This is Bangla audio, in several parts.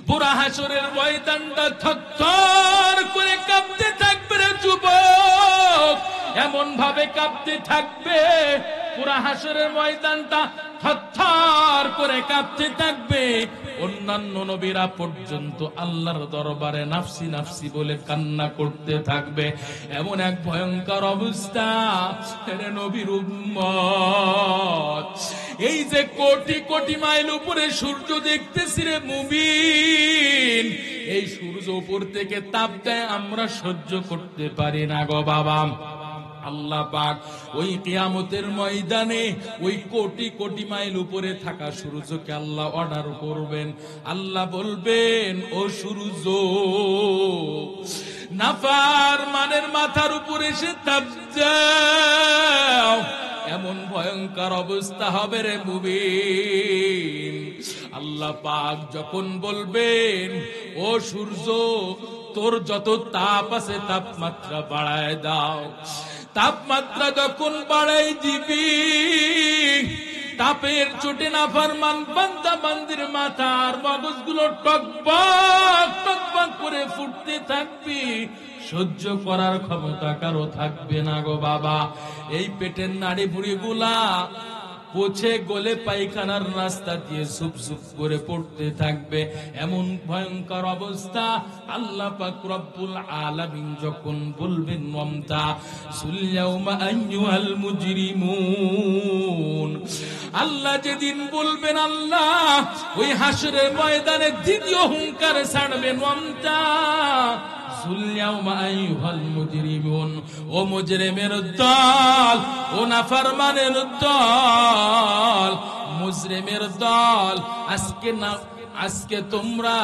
পুরা হাসরের ময়দানটা থরথর করে কাঁপতে থাকবে রে যুবক, এমন ভাবে কাঁপতে থাকবে পুরা হাসরের ময়দানটা থরথর করে কাঁপতে থাকবে। অন্যান্য নবীরা পর্যন্ত আল্লাহর দরবারে নাফসি নাফসি বলে কান্না করতে থাকবে। এমন এক ভয়ঙ্কর অবস্থা রে নবীর উম্মত। এই যে কোটি কোটি মাইল উপরে সূর্য দেখতেছি রে মুমিন, এই সূর্য উপর থেকে তাপ দেয়, আমরা সহ্য করতে পারি না গো বাবা। আল্লাহ পাক ওই কিয়ামতের ময়দানে ওই কোটি কোটি মাইল উপরে থাকা সূর্যকে আল্লাহ অর্ডার করবেন। আল্লাহ বলবেন, ও সূর্য, নাফরমানের মাথার উপরে এসে তাপ দাও। এমন ভয়ঙ্কর অবস্থা হবে রে মুমিন। আল্লাহ পাক যখন বলবেন, ও সূর্য, তোর যত তাপ আছে তাপমাত্রা বাড়ায় দাও। তাপমাত্রা যখন বাড়াই দিবি, তাপের চোটে নাফরমান বান্দা বান্দির মাথার মগজগুলো টকবক টকবক করে ফুটতে থাকবি। সহ্য করার ক্ষমতা কারো থাকবে না গো বাবা। এই পেটের নাড়ি ভুঁড়ি গুলা পচে গলে পায়খানার রাস্তা দিয়ে সুপ সুপ করে পড়তে থাকবে। এমন ভয়ঙ্কর অবস্থা আল্লাহ পাক রব্বুল আলামিন যখন বলবেন, ওয়ামতা সুলয়াউমা আইয়ুহাল মুজরিমুন। আল্লাহ যেদিন বলবেন, আল্লাহ ওই হাসরের ময়দানে দ্বিতীয় হুঙ্কার ছাড়বেন, ওয়ামতা সুলয়াউমা আইয়ুহাল মুজরিমুন। ও মুজরিমের দল, ও নাফরমানের দল, মুজরিমের দল, আজকে তোমরা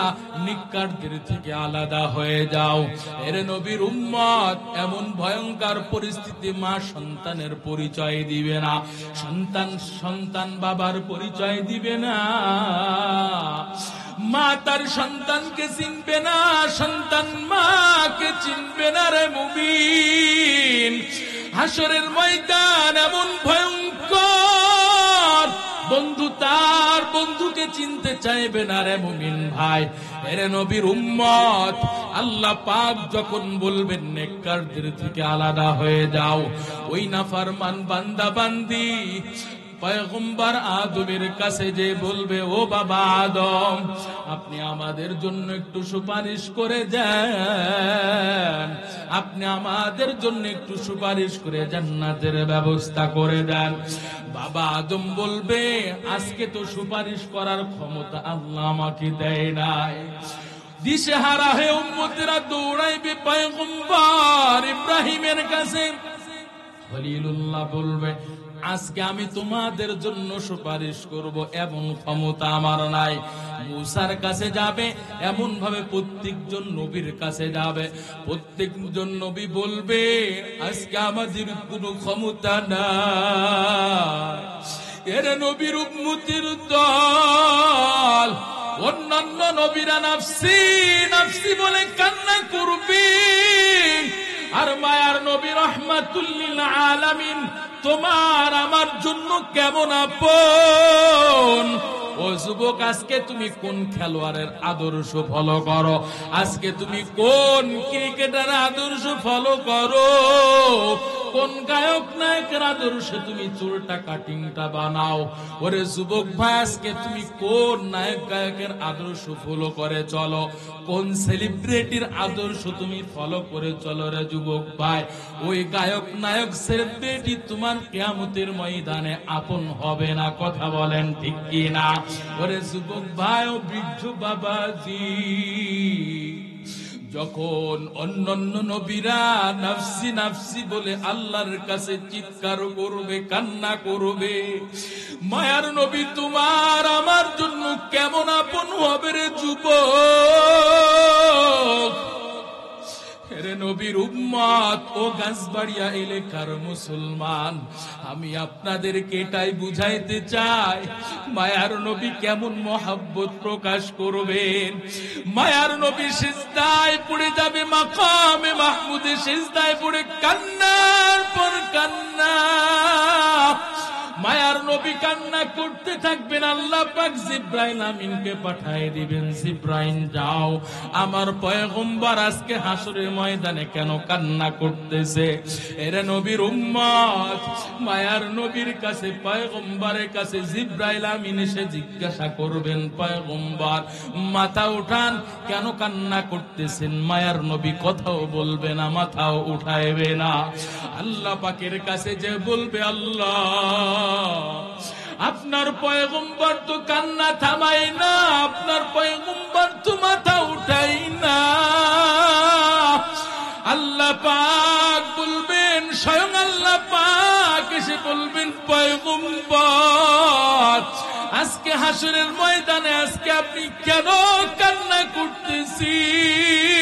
নিকারদের থেকে আলাদা হয়ে যাও। এর নবীর উম্মত, এমন ভয়ঙ্কর পরিস্থিতি, মা সন্তানের পরিচয় দিবে না, সন্তান বাবার পরিচয় দিবে না, মা তার সন্তানকে চিনবে না, সন্তান মাকে চিনবে না রে মুমিন। হাসরের ময়দান এমন ভয়ঙ্কর, বন্ধু তার বন্ধুকে চিনতে চাইবে না রে মুমিন ভাই। এরে নবীর উম্মত, আল্লাহ পাক যখন বলবেন নেককারদের থেকে আলাদা হয়ে যাও, ওই নাফরমান বান্দা বান্দি পয়গম্বর আদমের কাছে যে বলবে, ও বাবা আদম, আপনি আমাদের জন্য একটু সুপারিশ করে দেন, আপনি আমাদের জন্য একটু সুপারিশ করে জান্নাতের ব্যবস্থা করে দেন। বাবা আদম বলবে, আজকে তো সুপারিশ করার ক্ষমতা আল্লাহ আমাকে দেয় নাই। দিশেহারা হয়ে উম্মতেরা দৌড়াইবে পয়গম্বর ইব্রাহিমের কাছে। খলিলুল্লাহ বলবে, আজকে আমি তোমাদের জন্য সুপারিশ করব, এমন ক্ষমতা আমার নাই। মুসার কাছে যাবে, এমন ভাবে প্রত্যেকজন নবীর কাছে যাবে, প্রত্যেকজন নবী বলবে, আজকে আমাদের কোনো ক্ষমতা নাই। এর নবীর উম্মতের দল, অন্যান্য নবীরা নাফসি নাফসি বলে কান্না করবে, আর মায়ার নবী রাহমাতুল লিল আলামিন তোমার আমার জন্য কেমন আপন। ও যুবক, আজকে তুমি কোন খেলোয়াড়ের আদর্শ ফলো করো? আজকে তুমি কোন ক্রিকেটারের আদর্শ ফলো করো? কোন গায়ক নায়কের আদর্শে তুমি চুলটা কাটিংটা বানাও? ওরে যুবক ভাই, আজকে তুমি কোন নায়ক গায়কের আদর্শ ফলো করে চলো? কোন সেলিব্রিটির আদর্শ তুমি ফলো করে চলো রে যুবক ভাই? ওই গায়ক নায়ক সেলিব্রিটি তোমার কিয়ামতের ময়দানে আপন হবে না, কথা বলেন ঠিক কি না? ওরে যুবক ভাই ও বৃদ্ধ বাবাজি, যখন অন্যান্য নবীরা নাফসি নাফসি বলে আল্লাহর কাছে চিৎকার করবে, কান্না করবে, মায়ার নবী তোমার আমার জন্য কেমন আপন হবে রে যুবক? রে নবীর উম্মত ও গাছবাড়িয়া এলাকার মুসলমান, আমি আপনাদেরকে এটাই বুঝাইতে চাই, মায়ার নবী কেমন মহব্বত প্রকাশ করবেন। মায়ার নবী সিজদায় পড়ে যাবে, মাকামে মাহমুদে সিজদায় পড়ে কান্নার পর কান্না, মায়ার নবী কান্না করতে থাকবেন। আল্লাহ পাক জিবরাইল আমিনকে পাঠিয়ে দিবেন, জিবরাইল যাও, আমার পয়গম্বর আজকে হাসরের ময়দানে কেন কান্না করতেছে। এরে নবীর উম্মত, মায়ার নবীর কাছে, পয়গম্বরের কাছে জিবরাইল আমিন এসে জিজ্ঞাসা করবেন, পয়গম্বর মাথা উঠান, কেন কান্না করতেছেন? মায়ার নবী কথাও বলবে না, মাথাও উঠাইবে না। আল্লাহ পাকের কাছে যে বলবে, আল্লাহ আপনার পয়গম্বর তো কান্না থামাই না, আপনার পয়গম্বর তো মাথা উঠাই না। আল্লাহ পাক বলবেন, স্বয়ং আল্লাহ পাক এসে বলবেন, পয়গম্বর আজকে হাসরের ময়দানে আজকে আপনি কেন কান্না করতেছেন?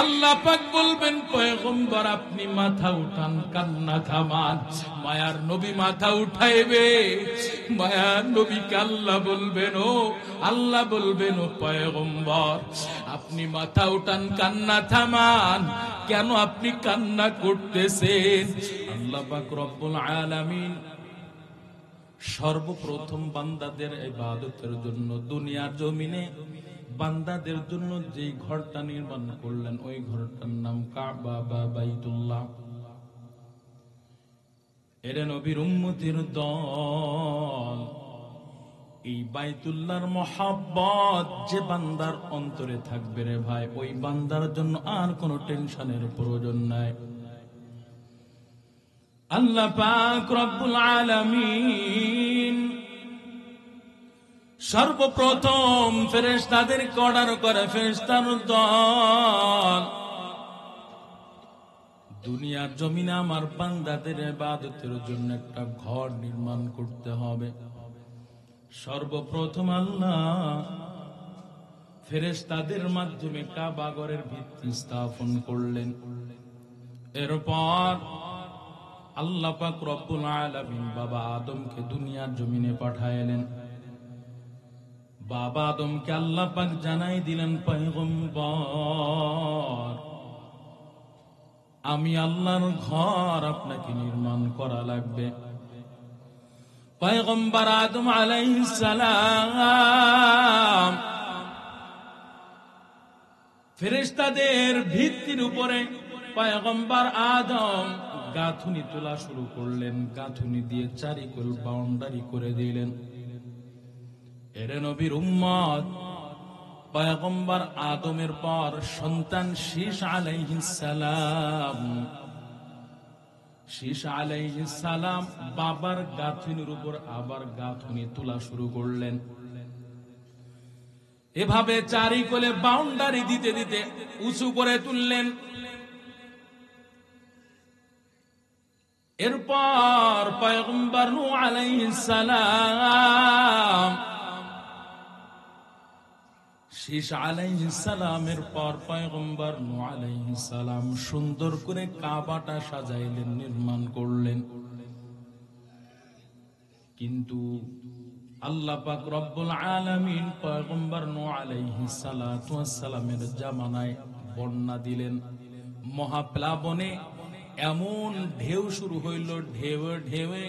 আল্লাহ পাক বলবেন, পয়গম্বর আপনি মাথা উঠান, কান্না থামান। মায়ার নবী মাথা উঠাইবে, মায়ার নবীকে আল্লাহ বলবেন, ও আল্লাহ বলবেন, ও পয়গম্বর আপনি মাথা উঠান, কান্না থামান, কেন আপনি কান্না করতেছেন? আল্লাহ পাক রব্বুল আলামিন সর্বপ্রথম বান্দাদের ইবাদতের জন্য দুনিয়ার জমিনে বান্দাদের জন্য যে ঘরটা নির্মাণ করলেন, ওই ঘরটার নাম কাবা বা বাইতুল্লাহ। এর নবীর উম্মতের দল, এই বাইতুল্লাহর মহব্বত যে বান্দার অন্তরে থাকবে রে ভাই, ওই বান্দার জন্য আর কোনো টেনশনের প্রয়োজন নাই। আল্লাহ পাক রব্বুল আলামিন সর্বপ্রথম ফেরেশতাদের অর্ডার করে, ফেরেশতার দল দুনিয়ার জমিনে আমার বান্দাদের ইবাদতের জন্য একটা ঘর নির্মাণ করতে হবে। সর্বপ্রথম আল্লাহ ফেরেশতাদের মাধ্যমে কাবা ঘরের ভিত্তি স্থাপন করলেন। এরপর আল্লাহ পাক রব্বুল আলামিন বাবা আদমকে দুনিয়ার জমিনে পাঠাইলেন। বাবা আদমকে আল্লাহ পাক জানাই দিলেন, পয়গম্বর আমি আল্লাহর ঘর আপনাকে নির্মাণ করা লাগবে। পয়গম্বর আদম আলাইহিস সালাম ফেরেশতাদের ভিত্তির উপরে পয়গম্বর আদম গাঁথুনি তোলা শুরু করলেন। গাঁথুনি দিয়ে চারিকোল বাউন্ডারি করে দিলেন। এরে নবীর উম্মত, পয়গম্বর আদমের পর সন্তান শীস আলাইহিস সালাম, শীস আলাইহিস সালাম বাবার গাঁথুনির উপর আবার গাঁথুনি তোলা শুরু করলেন। এভাবে চারিকোলে বাউন্ডারি দিতে দিতে উঁচু করে তুললেন। এরপর পয়গম্বর নূহ আলাইহিস সালাম, শীস আলাইহিস সালামের পর পয়গম্বর নূহ আলাইহিস সালাম সুন্দর করে কাবাটা সাজাইলেন, নির্মাণ করলেন। কিন্তু আল্লাহ পাক রব্বুল আলামিন পয়গম্বর নূহ আলাইহিস সালাতু ওয়াস সালামের জামানায় বন্যা দিলেন। মহাপ্লাবনে এমন ঢেউ শুরু হইল, ঢেউে ঢেউে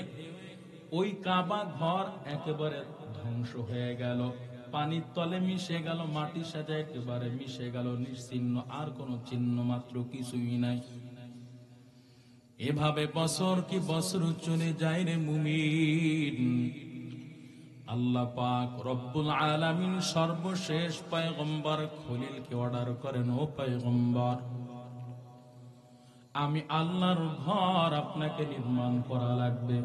ওই কাবা ঘর একেবারে ধ্বংস হয়ে গেল, পানির তলে মিশে গেল, মাটির সাথে একেবারে মিশে গেল, নিশ্চিহ্ন, আর কোন চিহ্ন মাত্র কিছুই নাই। এভাবে বছর কি বছর চলে যায় রে মুমিন। আল্লাহ পাক রব্বুল আলামিন সর্বশেষ পয়গম্বর খলিলকে অর্ডার করেন, ও পয়গম্বর আমি আল্লাহর ঘর আপনাকে নির্মাণ করা লাগবে।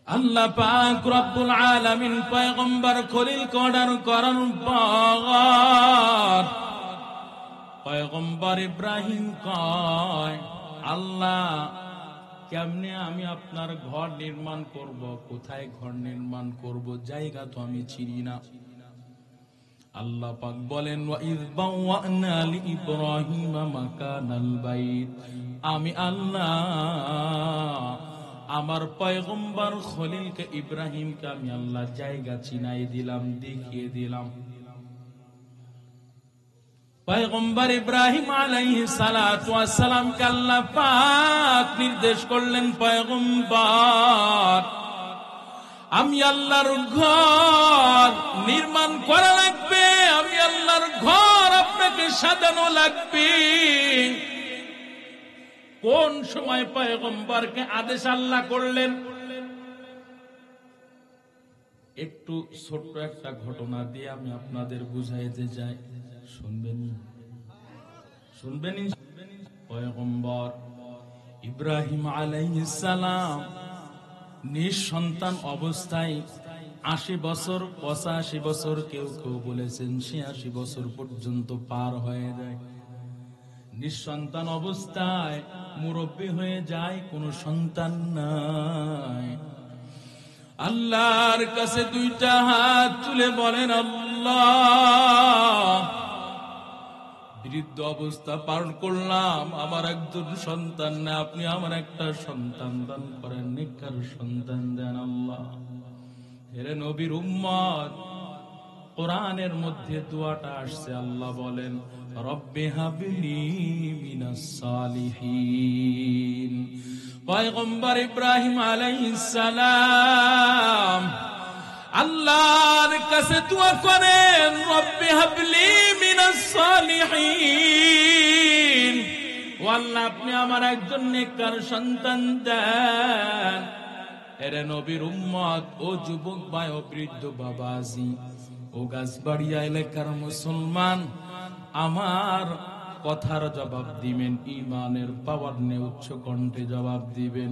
আল্লাহ পাক রব্বুল আলামিন পয়গম্বর খলিলকে অর্ডার করার পর পয়গম্বর ইব্রাহিম কয়, আল্লাহ কেমনে আমি আপনার ঘর নির্মাণ করব, কোথায় ঘর নির্মাণ করব, জায়গা তো আমি চিনি না। আল্লাহ পাক বলেন, ওয়া ইয বাওয়া'না লিইব্রাহিমা মাকানাল বাইত, আমি আল্লাহ আমার পয়গম্বর খলিলকে ইব্রাহিমকে আমি আল্লাহ জায়গা চিনাই দিলাম, দেখিয়ে দিলাম। পয়গম্বর ইব্রাহিম আলাইহিস সালাতু ওয়াস সালামকে আল্লাহ পাক নির্দেশ করলেন, পয়গম্বর আমি আল্লাহর ঘর নির্মাণ করা লাগবে, আমি আল্লাহর ঘর আপনাকে সাজানো লাগবে। কোন সময় পয়গম্বরকে আদেশ আল্লাহ করলেন? একটু ছোট্ট একটা ঘটনা দিয়ে আমি আপনাদের বুঝাইতে যাই, শুনবেন। পয়গম্বর ইব্রাহিম আলাইহিস সালাম নিঃসন্তান অবস্থায় 80 বছর 85 বছর, কেউ কেউ বলেছেন 86 বছর পর্যন্ত পার হয়ে যায়। নিঃসন্তান অবস্থায় মুরব্বী হয়ে যায়, কোনো সন্তান নাই। আল্লাহর কাছে দুইটা হাত তুলে বলেন, আল্লাহ বৃদ্ধ অবস্থা পালন করলাম, আমার একজন সন্তান না, আপনি আমার একটা সন্তান দান করেন, নেককার সন্তান দেন আল্লাহ। হে নবীর উম্মত, কোরআনের মধ্যে দোয়াটা আসছে, আল্লাহ বলেন রব্বি হাবলি মিনাস সালিহিন। পয়গম্বর ইব্রাহিম আলাইহিস সালাম আল্লাহর কাছে দোয়া করেন, রব্বি হাবলি মিনাস সালিহিন, ও আল্লাহ আপনি আমার একজন নেককার সন্তান দেন। এর নবীর উম্মত, ও যুবক ভাই, ও বৃদ্ধ বাবাজি, ও গাছবাড়িয়া এলাকার মুসলমান, আমার কথার জবাব দিবেন, ইমানের পাওয়ার নিয়ে উচ্চ কণ্ঠে জবাব দিবেন।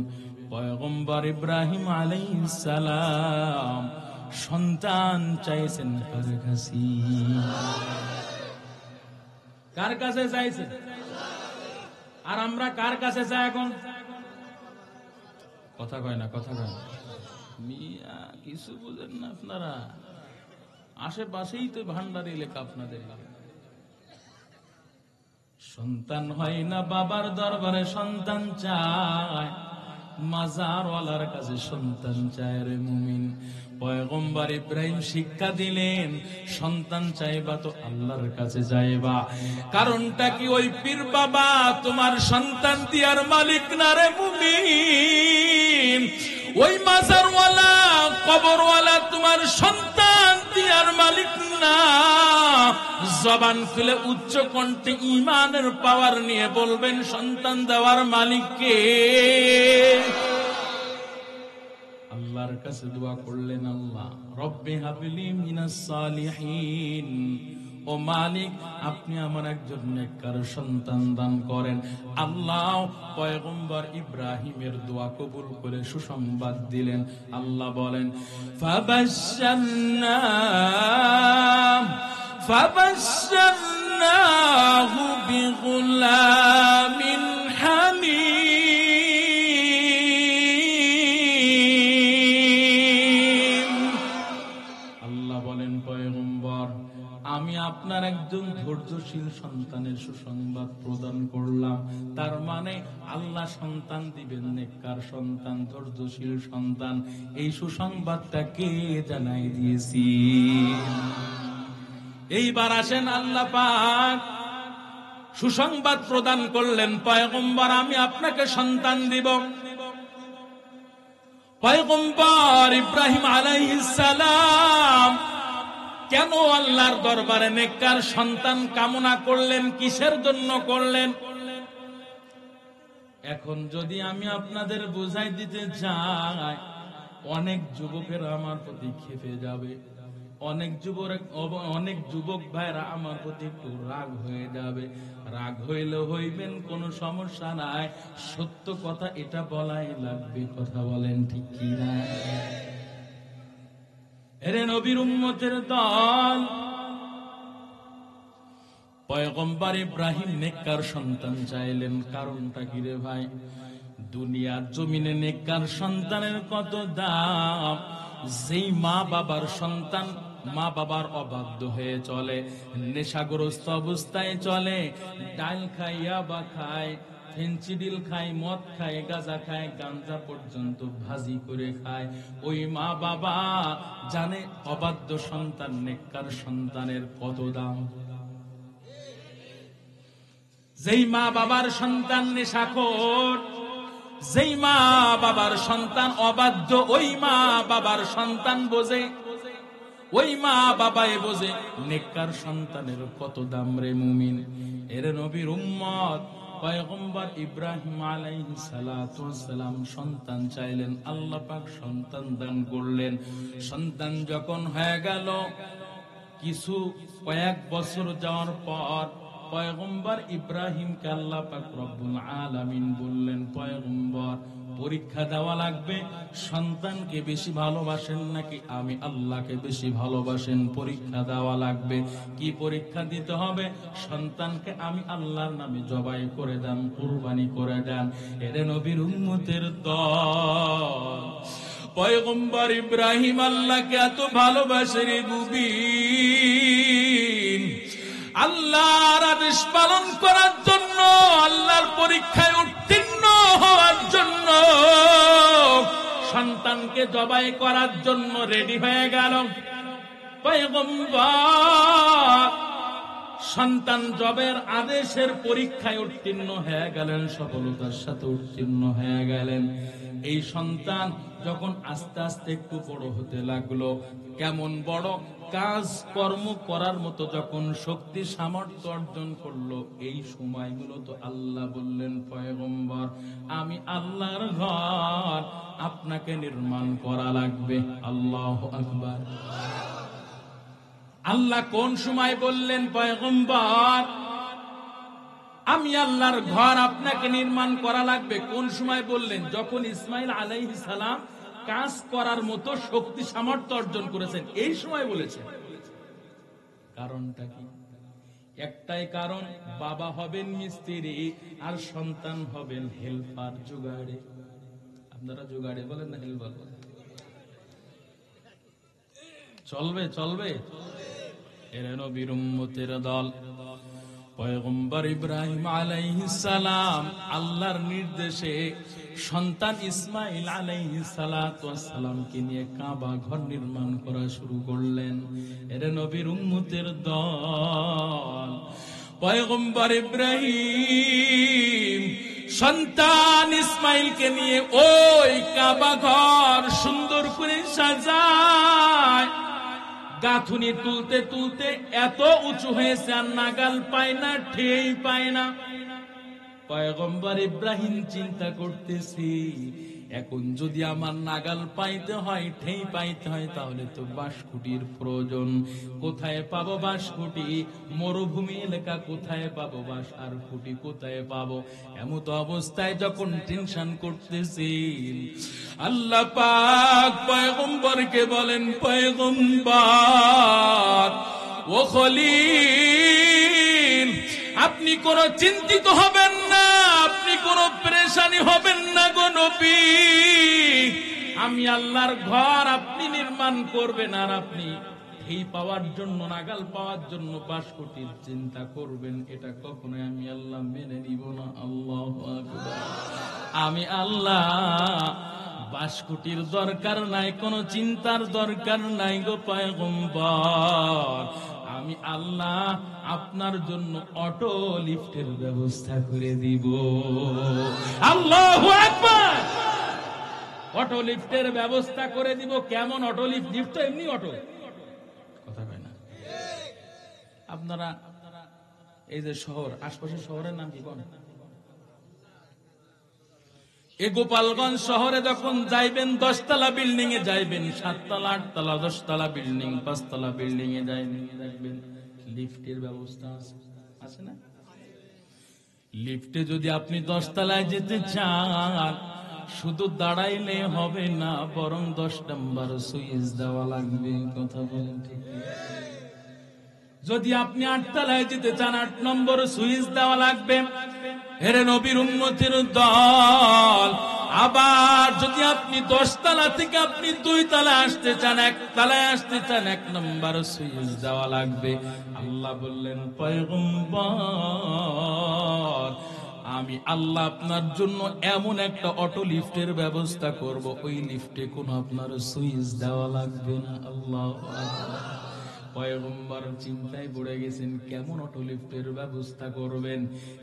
পয়গম্বর ইব্রাহিম আলাইহিস সালাম সন্তান চাইছেন কার কাছে? কার কাছে চাইছেন? আর আমরা কার কাছে চাই এখন? কথা কয় না, কথা কয় না। মিয়া কিছু বুঝেন না আপনারা? আশেপাশেই তো ভান্ডারি এলাকা আপনাদের। সন্তান হয় না বাবার দরবারে সন্তান চায়, মাজারওয়ালার কাছে সন্তান চায় রে মুমিন। পয়গম্বর ইব্রাহিম শিক্ষা দিলেন, সন্তান চাইবা তো আল্লাহর কাছে যাইবা। কারণটা কি? ওই পীর বাবা তোমার সন্তান দিয়ার মালিক না রে মুমিন। ওই মাজারওয়ালা কবরওয়ালা তোমার সন্তান দিয়ার মালিক না। জবান খুলে উচ্চ কণ্ঠে ঈমানের পাওয়ার নিয়ে বলবেন, সন্তান দেওয়ার মালিক কে? আল্লাহর কাছে দোয়া করলেন, আল্লাহ রব্বি হাবলি মিনাস সালিহিন, ও মালিক আপনি আমার একজন নেককার সন্তান দান করেন। আল্লাহ পয়গম্বর ইব্রাহিমের দোয়া কবুল করে সুসংবাদ দিলেন। আল্লাহ বলেন ফাবাশশারনাহু বিগুলামিন হালিম। আল্লাহ বলেন, পয়গম্বর আমি আপনার একজন ধৈর্যশীল সন্তানের সুসংবাদ প্রদান করলাম। তার মানে আল্লাহ সন্তান দিবেন, নেককার সন্তান, ধৈর্যশীল সন্তান। এই সুসংবাদটা কে জানাই দিয়েছি? এইবার আসেন, আল্লাহ পাক সুসংবাদ প্রদান করলেন, পয়গম্বর আমি আপনাকে সন্তান দিব। পয়গম্বর ইব্রাহিম আলাইহিস সালাম কেন আল্লাহর দরবারে নেককার সন্তান কামনা করলেন? কিসের জন্য করলেন? এখন যদি আমি আপনাদের বুঝাই দিতে যাই, অনেক যুবকেরা আমার প্রতি ক্ষেপে যাবে, অনেক যুবক ভাইরা আমার প্রতি একটু রাগ হয়ে যাবে। রাগ হইলে হইবেন, কোনো সমস্যা নাই, সত্য কথা এটা বলাই লাগবে। কথা বলেন ঠিক কি না? এরে নবীর উম্মতের দল, পয়গম্বর ইব্রাহিম নেককার সন্তান চাইলেন। কারণটা কি রে ভাই? দুনিয়ার জমিনে নেককার সন্তানের কত দাম। যেই মা বাবার সন্তান মা বাবার অবাধ্য হয়ে চলে, নেশাগ্রস্ত অবস্থায় চলে, ডাল খায়, ইয়াবা খায়, ফেন্সিডিল খায়, মদ খায়, গাঁজা খায়, গাঞ্জা পর্যন্ত ভাজি করে খায়, ওই মা বাবা জানে অবাধ্য সন্তান নেককার সন্তানের কত দাম। যেই মা বাবার সন্তান নেশাখোর, যেই মা বাবার সন্তান অবাধ্য, ওই মা বাবার সন্তান বোঝে, ওই মা বাবাই বোঝে নেককার সন্তানের কত দাম রে মুমিন। এর নবীর উম্মত পয়গম্বর ইব্রাহিম আলাইহিস সালাতু ওয়াস সালাম সন্তান চাইলেন, আল্লাহ পাক সন্তান দান করলেন। সন্তান যখন হয়ে গেল, কিছু কয়েক বছর যাওয়ার পর পয়গম্বর ইব্রাহিমকে আল্লাহ পাক রব্বুল আলামিন বললেন, পয়গম্বর পরীক্ষা দেওয়া লাগবে, সন্তানকে বেশি ভালোবাসেন নাকি আমি আল্লাহকে বেশি ভালোবাসেন, পরীক্ষা দেওয়া লাগবে। কি পরীক্ষা দিতে হবে? সন্তানকে আমি আল্লাহর নামে জবাই করে দেন, কুরবানি করে দেন। এর নবীর উম্মতের দল পয়গম্বর ইব্রাহিম আল্লাহকে এত ভালোবাসে রে মুমিন, আল্লাহর আদেশ পালন করার জন্য, আল্লাহর পরীক্ষায় উত্তীর্ণ হওয়ার জন্য, সন্তানকে জবাই করার জন্য রেডি হয়ে গেল। পয়গম্বর সন্তান জবের আদেশের পরীক্ষায় উত্তীর্ণ হয়ে গেলেন, সফলতার সাথে উত্তীর্ণ হয়ে গেলেন। এই সন্তান যখন আস্তে আস্তে একটু বড় হতে লাগলো, কেমন বড়, কাজ কর্ম করার মতো যখন শক্তি সামর্থ্য অর্জন করলো, এই সময়গুলো তো আল্লাহ বললেন, পয়গম্বর আমি আল্লাহর ঘর আপনাকে নির্মাণ করা লাগবে। আল্লাহু আকবার। আল্লাহ কোন সময় বললেন, পয়গম্বর আমি আল্লাহর ঘর আপনাকে নির্মাণ করা লাগবে? কোন সময় বললেন? যখন ইসমাইল আলাইহিস সালাম কাজ করার মতো শক্তি সামর্থ্য অর্জন করেছেন, এই সময় বলেছেন। কারণটা কি? একটাই কারণ, বাবা হবেন মিস্ত্রি আর সন্তান হবেন হেল্পার, জোগাড়ে। আপনারা জোগাড়ে বলেন না হেল্পার বলেন? চলবে চলবে। এর নবীর উম্মতের দল পয়গম্বর ইব্রাহিম আলাইহিস সালাম আল্লাহর নির্দেশে সন্তান ইসমাইল আলাইহিস সালাতু ওয়াস সালামকে নিয়ে কাবা ঘর নির্মাণ করা শুরু করলেন। এর নবীর উম্মতের দল পয়গম্বর ইব্রাহিম সন্তান ইসমাইলকে নিয়ে ওই কাবা ঘর সুন্দর করে সাজায়। গাঁথুনি তুলতে তুলতে এত উঁচু হয়েছে আর নাগাল পায় না, ঠেই পায় না। পয়গম্বর ইব্রাহিম চিন্তা করতেছি, এখন যদি আমার নাগাল পাইতে হয়, ঠেই পাইতে হয়, তাহলে তো বাঁশকুটির প্রয়োজন। কোথায় পাবো বাঁশকুটি? মরুভূমি এলাকা, কোথায় পাবো বাঁশ আর খুঁটি, কোথায় পাবো? এমত অবস্থায় যখন টেনশন করতেছি, আল্লাহ পাক পয়গম্বরকে বলেন, পয়গম্বর ও খলিল, আপনি কোন চিন্তিত হবেন না, আপনি কোন পেরেশানি হবেন না গো নবী। আমি আল্লাহর ঘর আপনি নির্মাণ করবেন, আর আপনি এই পাওয়ার জন্য, নাগাল পাওয়ার জন্য বাঁশকুটির চিন্তা করবেন, এটা কখনোই আমি আল্লাহ মেনে নিব না। আল্লাহু আকবার। আমি আল্লাহ বাঁশকুটির দরকার নাই, কোন চিন্তার দরকার নাই গো পয়গম্বর। আমি আল্লাহ আপনার জন্য অটো লিফটের ব্যবস্থা করে দিব। আল্লাহু আকবার। অটো লিফটের ব্যবস্থা করে দিব। কেমন অটো লিফট? লিফট তো এমনি অটো, কথা কয় না। আপনারা এই যে শহর, আশপাশের শহরের নাম কি বলেন? এই গোপালগঞ্জ শহরে যখন যাইবেন, 10 তলা বিল্ডিং এ যাইবেন, 7 তলা 8 তলা 10 তলা বিল্ডিং, 5 তলা বিল্ডিং এ যাইবেন, দেখবেন লিফটের ব্যবস্থা আছে, আছে না? লিফটে যদি আপনি 10 তলায় যেতে চান, শুধু দাঁড়াইলে হবে না, বরং 10 নম্বর সুইচ দেওয়া লাগবে। কথা বলেন ঠিক? যদি আপনি 8 তলায় যেতে চান, 8 নম্বর সুইচ দেওয়া লাগবে। হেরে নবীর উম্মতের দল, আবার যদি আপনি 10 তলা থেকে আপনি 2 তলায় আসতে চান, 1 তলায় আসতে চান, 1 নম্বর সুইচ দেওয়া লাগবে। আল্লাহ বললেন, পয়গম্বর আমি আল্লাহ আপনার জন্য এমন একটা অটো লিফটের ব্যবস্থা করব, ওই লিফটে কোনো আপনার সুইচ দেওয়া লাগবে না। আল্লাহু আকবার। পয়গম্বর চিন্তায় পড়ে গেছেন কেমন অটোলিফটের ব্যবস্থা করবেন।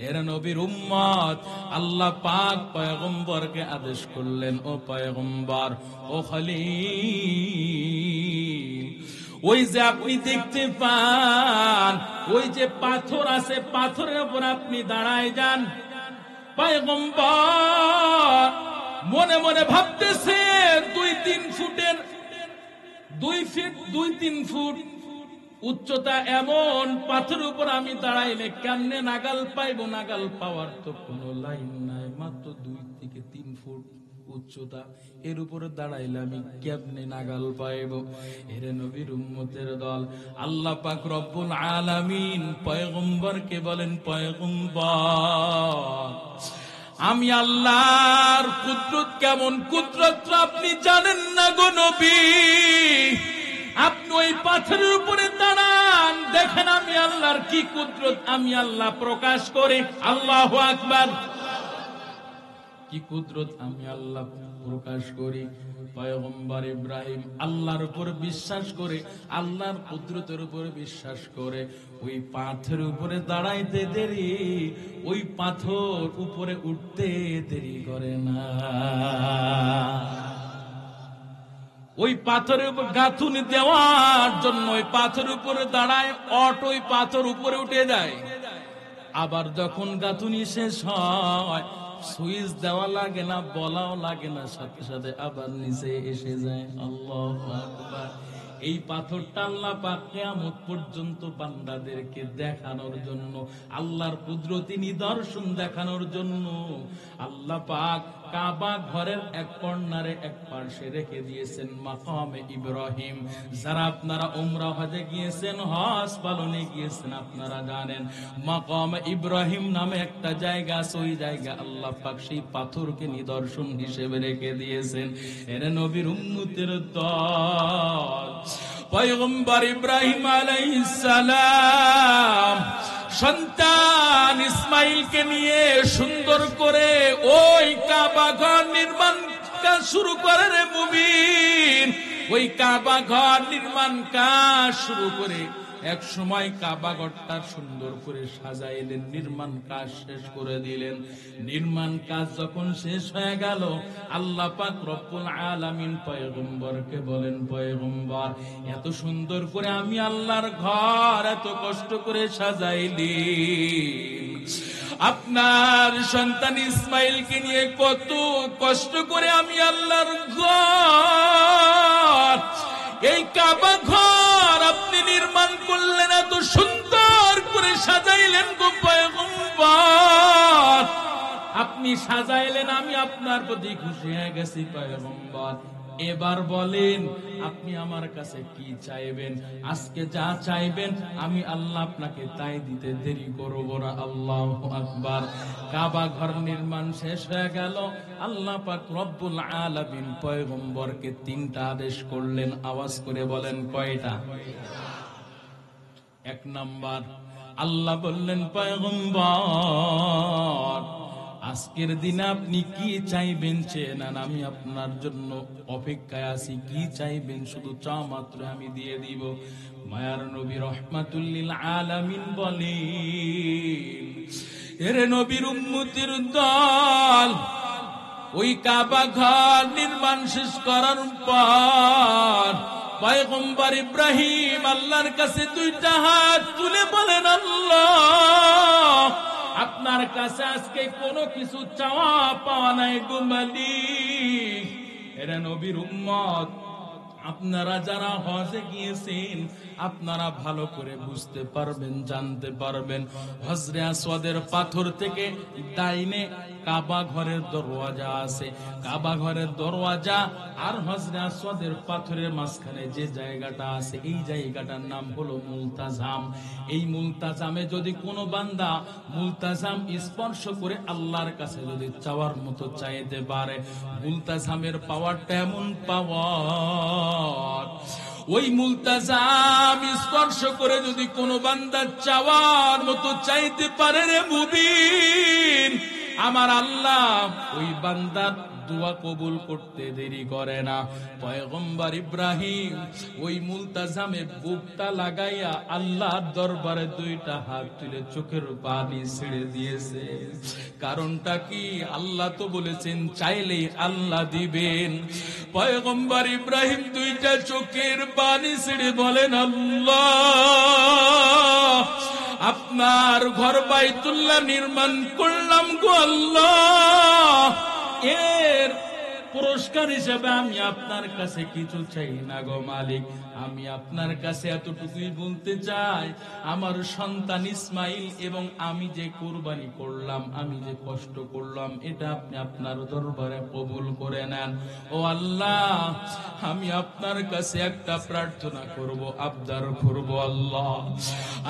এর নবীর উম্মত, আল্লাহ পাক পয়গম্বরকে আদেশ করলেন, ও পয়গম্বর, ও খলিল, ওই যে আপনি দেখতে পান ওই যে পাথর আছে, পাথরের উপর আপনি দাঁড়ায় যান। পয়গম্বর মনে মনে ভাবতেছে 2-3 ফুটের 2-3 ফুট উচ্চতা এমন পাথরের উপর আমি দাঁড়াইলে কেমনে নাগাল পাইব? নাগাল পাওয়ার তো কোনো লাইন নাই, মাত্র 2-3 ফুট উচ্চতা, এর উপরে দাঁড়াইলে আমি কেমনে নাগাল পাইব? এর নবীর উম্মতের দল, আল্লাহ পাক রব্বুল আলামিন পয়গম্বরকে বলেন, পয়গম্বর, আমি আল্লাহর কুদরত কেমন, কুদরত আপনি জানেন না গো নবী। আপনি ওই পাথরের উপরে দাঁড়ান, দেখেন আমি আল্লাহর কি কুদরত আমি আল্লাহ প্রকাশ করে। আল্লাহু আকবার। কি কুদরত আমি আল্লাহ প্রকাশ করি। পয়গম্বর ইব্রাহিম আল্লাহর উপর বিশ্বাস করে, আল্লাহর কুদরতের উপর বিশ্বাস করে ওই পাথরের উপরে দাঁড়াইতে দেরি, ওই পাথর উপরে উঠতে দেরি করে না। ওই পাথরের উপর গাঁথুনি দেওয়ার জন্য ওই পাথরের উপরে দাঁড়ায়, ওই পাথর উপরে উঠে যায়। আবার যখন গাঁথুনি শেষ হয়, সুইচ দেওয়া লাগে না, বলাও লাগে না, সাথে সাথে আবার নিচে এসে যায়। আল্লাহু আকবার। এই পাথরটা আল্লাহ পাক কিয়ামত পর্যন্ত বান্দাদেরকে দেখানোর জন্য, আল্লাহর কুদরতি নিদর্শন দেখানোর জন্য আল্লাহ পাক কাবা ঘরের এক কর্নারে এক পাশে রেখে দিয়েছেন মাকামে ইব্রাহিম। যারা আপনারা উমরা হজে গিয়েছেন, হজ পালনে গিয়েছেন, আপনারা জানেন মাকামে ইব্রাহিম নামে একটা জায়গা আছে। ওই জায়গা আল্লাহ পাক সেই পাথরকে নিদর্শন হিসেবে রেখে দিয়েছেন। এর নবীর উম্মতের দল, পয়গম্বর ইব্রাহিম আলাইহিস সালাম সন্তান ইসমাইলকে নিয়ে সুন্দর করে ওই কাবা ঘর নির্মাণ কাজ শুরু করে রে মুমিন। ওই কাবা ঘর নির্মাণ কাজ শুরু করে এক সময় কাবা ঘরটা সুন্দর করে সাজাইলেন, নির্মাণ কাজ শেষ করে দিলেন। নির্মাণ কাজ যখন শেষ হয়ে গেল, আল্লাহ পাক রব্বুল আলামিন পয়গম্বরকে বলেন, পয়গম্বর, এত সুন্দর করে আমি আল্লাহর ঘর এত কষ্ট করে সাজাইলি, আপনার সন্তান ইসমাইলকে নিয়ে কত কষ্ট করে আমি আল্লাহর ঘর, এই কাবা ঘর আপনি নির্মাণ করলেন, এত সুন্দর করে সাজাইলেন গো পয়গম্বর, আপনি সাজাইলেন, আমি আপনার প্রতি খুশি হয়ে গেছি পয়গম্বর। এবার বলেন আপনি আমার কাছে কি চাইবেন? আজকে যা চাইবেন আমি আল্লাহ আপনাকে তাই দিতে দেরি করব না। আল্লাহু আকবার। কাবা ঘর নির্মাণ শেষ হয়ে গেল। আল্লাহ পাক রব্বুল আলামিন পয়গম্বরকে 3টা আদেশ করলেন। আওয়াজ করে বলেন কয়টা? 1 নাম্বার, আল্লাহ বললেন, পয়গম্বর, আজকের দিনে আপনি কি চাইবেন চেয়ে নেন, আমি আপনার জন্য অপেক্ষায় আছি। কি চাইবেন শুধু চা মাত্র আমি দিয়ে দিব। মায়ার নবী রহমাতুল লিল আলামিন বলেন, এরে নবীর উম্মতের দল, ওই কাবা ঘর নির্মাণ শেষ করার পর পয়গম্বর ইব্রাহিম আল্লাহর কাছে 2টা হাত তুলে বলেন, আল্লাহ, আপনার কাছে আজকে কোনো কিছু চাওয়া পাওয়া নাই গো মালিক। এরা নবীর উম্মত, আপনারা যারা হজে গিয়েছেন আপনারা ভালো করে বুঝতে পারবেন, জানতে পারবেন, হজরে আসওয়াদের পাথর থেকে ডাইনে কাবা ঘরের দরওয়াজা আছে। কাবা ঘরের দরওয়াজা আর হজরে আসওয়াদের পাথরের মাঝখানে যে জায়গাটা আছে, এই জায়গাটার নাম হলো মুলতাজাম। এই মুলতাজামে যদি কোনো বান্দা মুলতাজাম স্পর্শ করে আল্লাহর কাছে যদি চাওয়ার মতো চাইতে পারে, মুলতাজামের পাওয়ারটা এমন পাওয়ার, ওই মুলতাজাম স্পর্শ করে যদি কোনো বান্দা চাওয়ার মতো চাইতে পারে রে মুমিন, আমার আল্লাহ ওই বান্দার দোয়া কবুল করতে দেরি করে না। পয়গম্বর ইব্রাহিম ওই মুলতাজামে বুকটা লাগাইয়া আল্লাহর দরবারে দুইটা হাত তুলে চোখের পানি ছেড়ে দিয়েছে। কারণটা কি? আল্লাহ তো বলেছেন চাইলেই আল্লাহ দিবেন। পয়গম্বর ইব্রাহিম দুইটা চোখের পানি ছেড়ে বলেন, আল্লাহ, আপনার ঘর বাইতুল্লাহ নির্মাণ করলাম গো আল্লাহ, এর পুরস্কার হিসেবে আমি আপনার কাছে কিছু চাই না গো মালিক। আমি আপনার কাছে এতটুকুই বলতে চাই, আমার সন্তান ইসমাইল এবং আমি যে কুরবানি করলাম, আমি যে কষ্ট করলাম, এটা আপনি আপনার দরবারে কবুল করে নেন। ও আল্লাহ, আমি আপনার কাছে একটা প্রার্থনা করব, আবদার করব। আল্লাহ,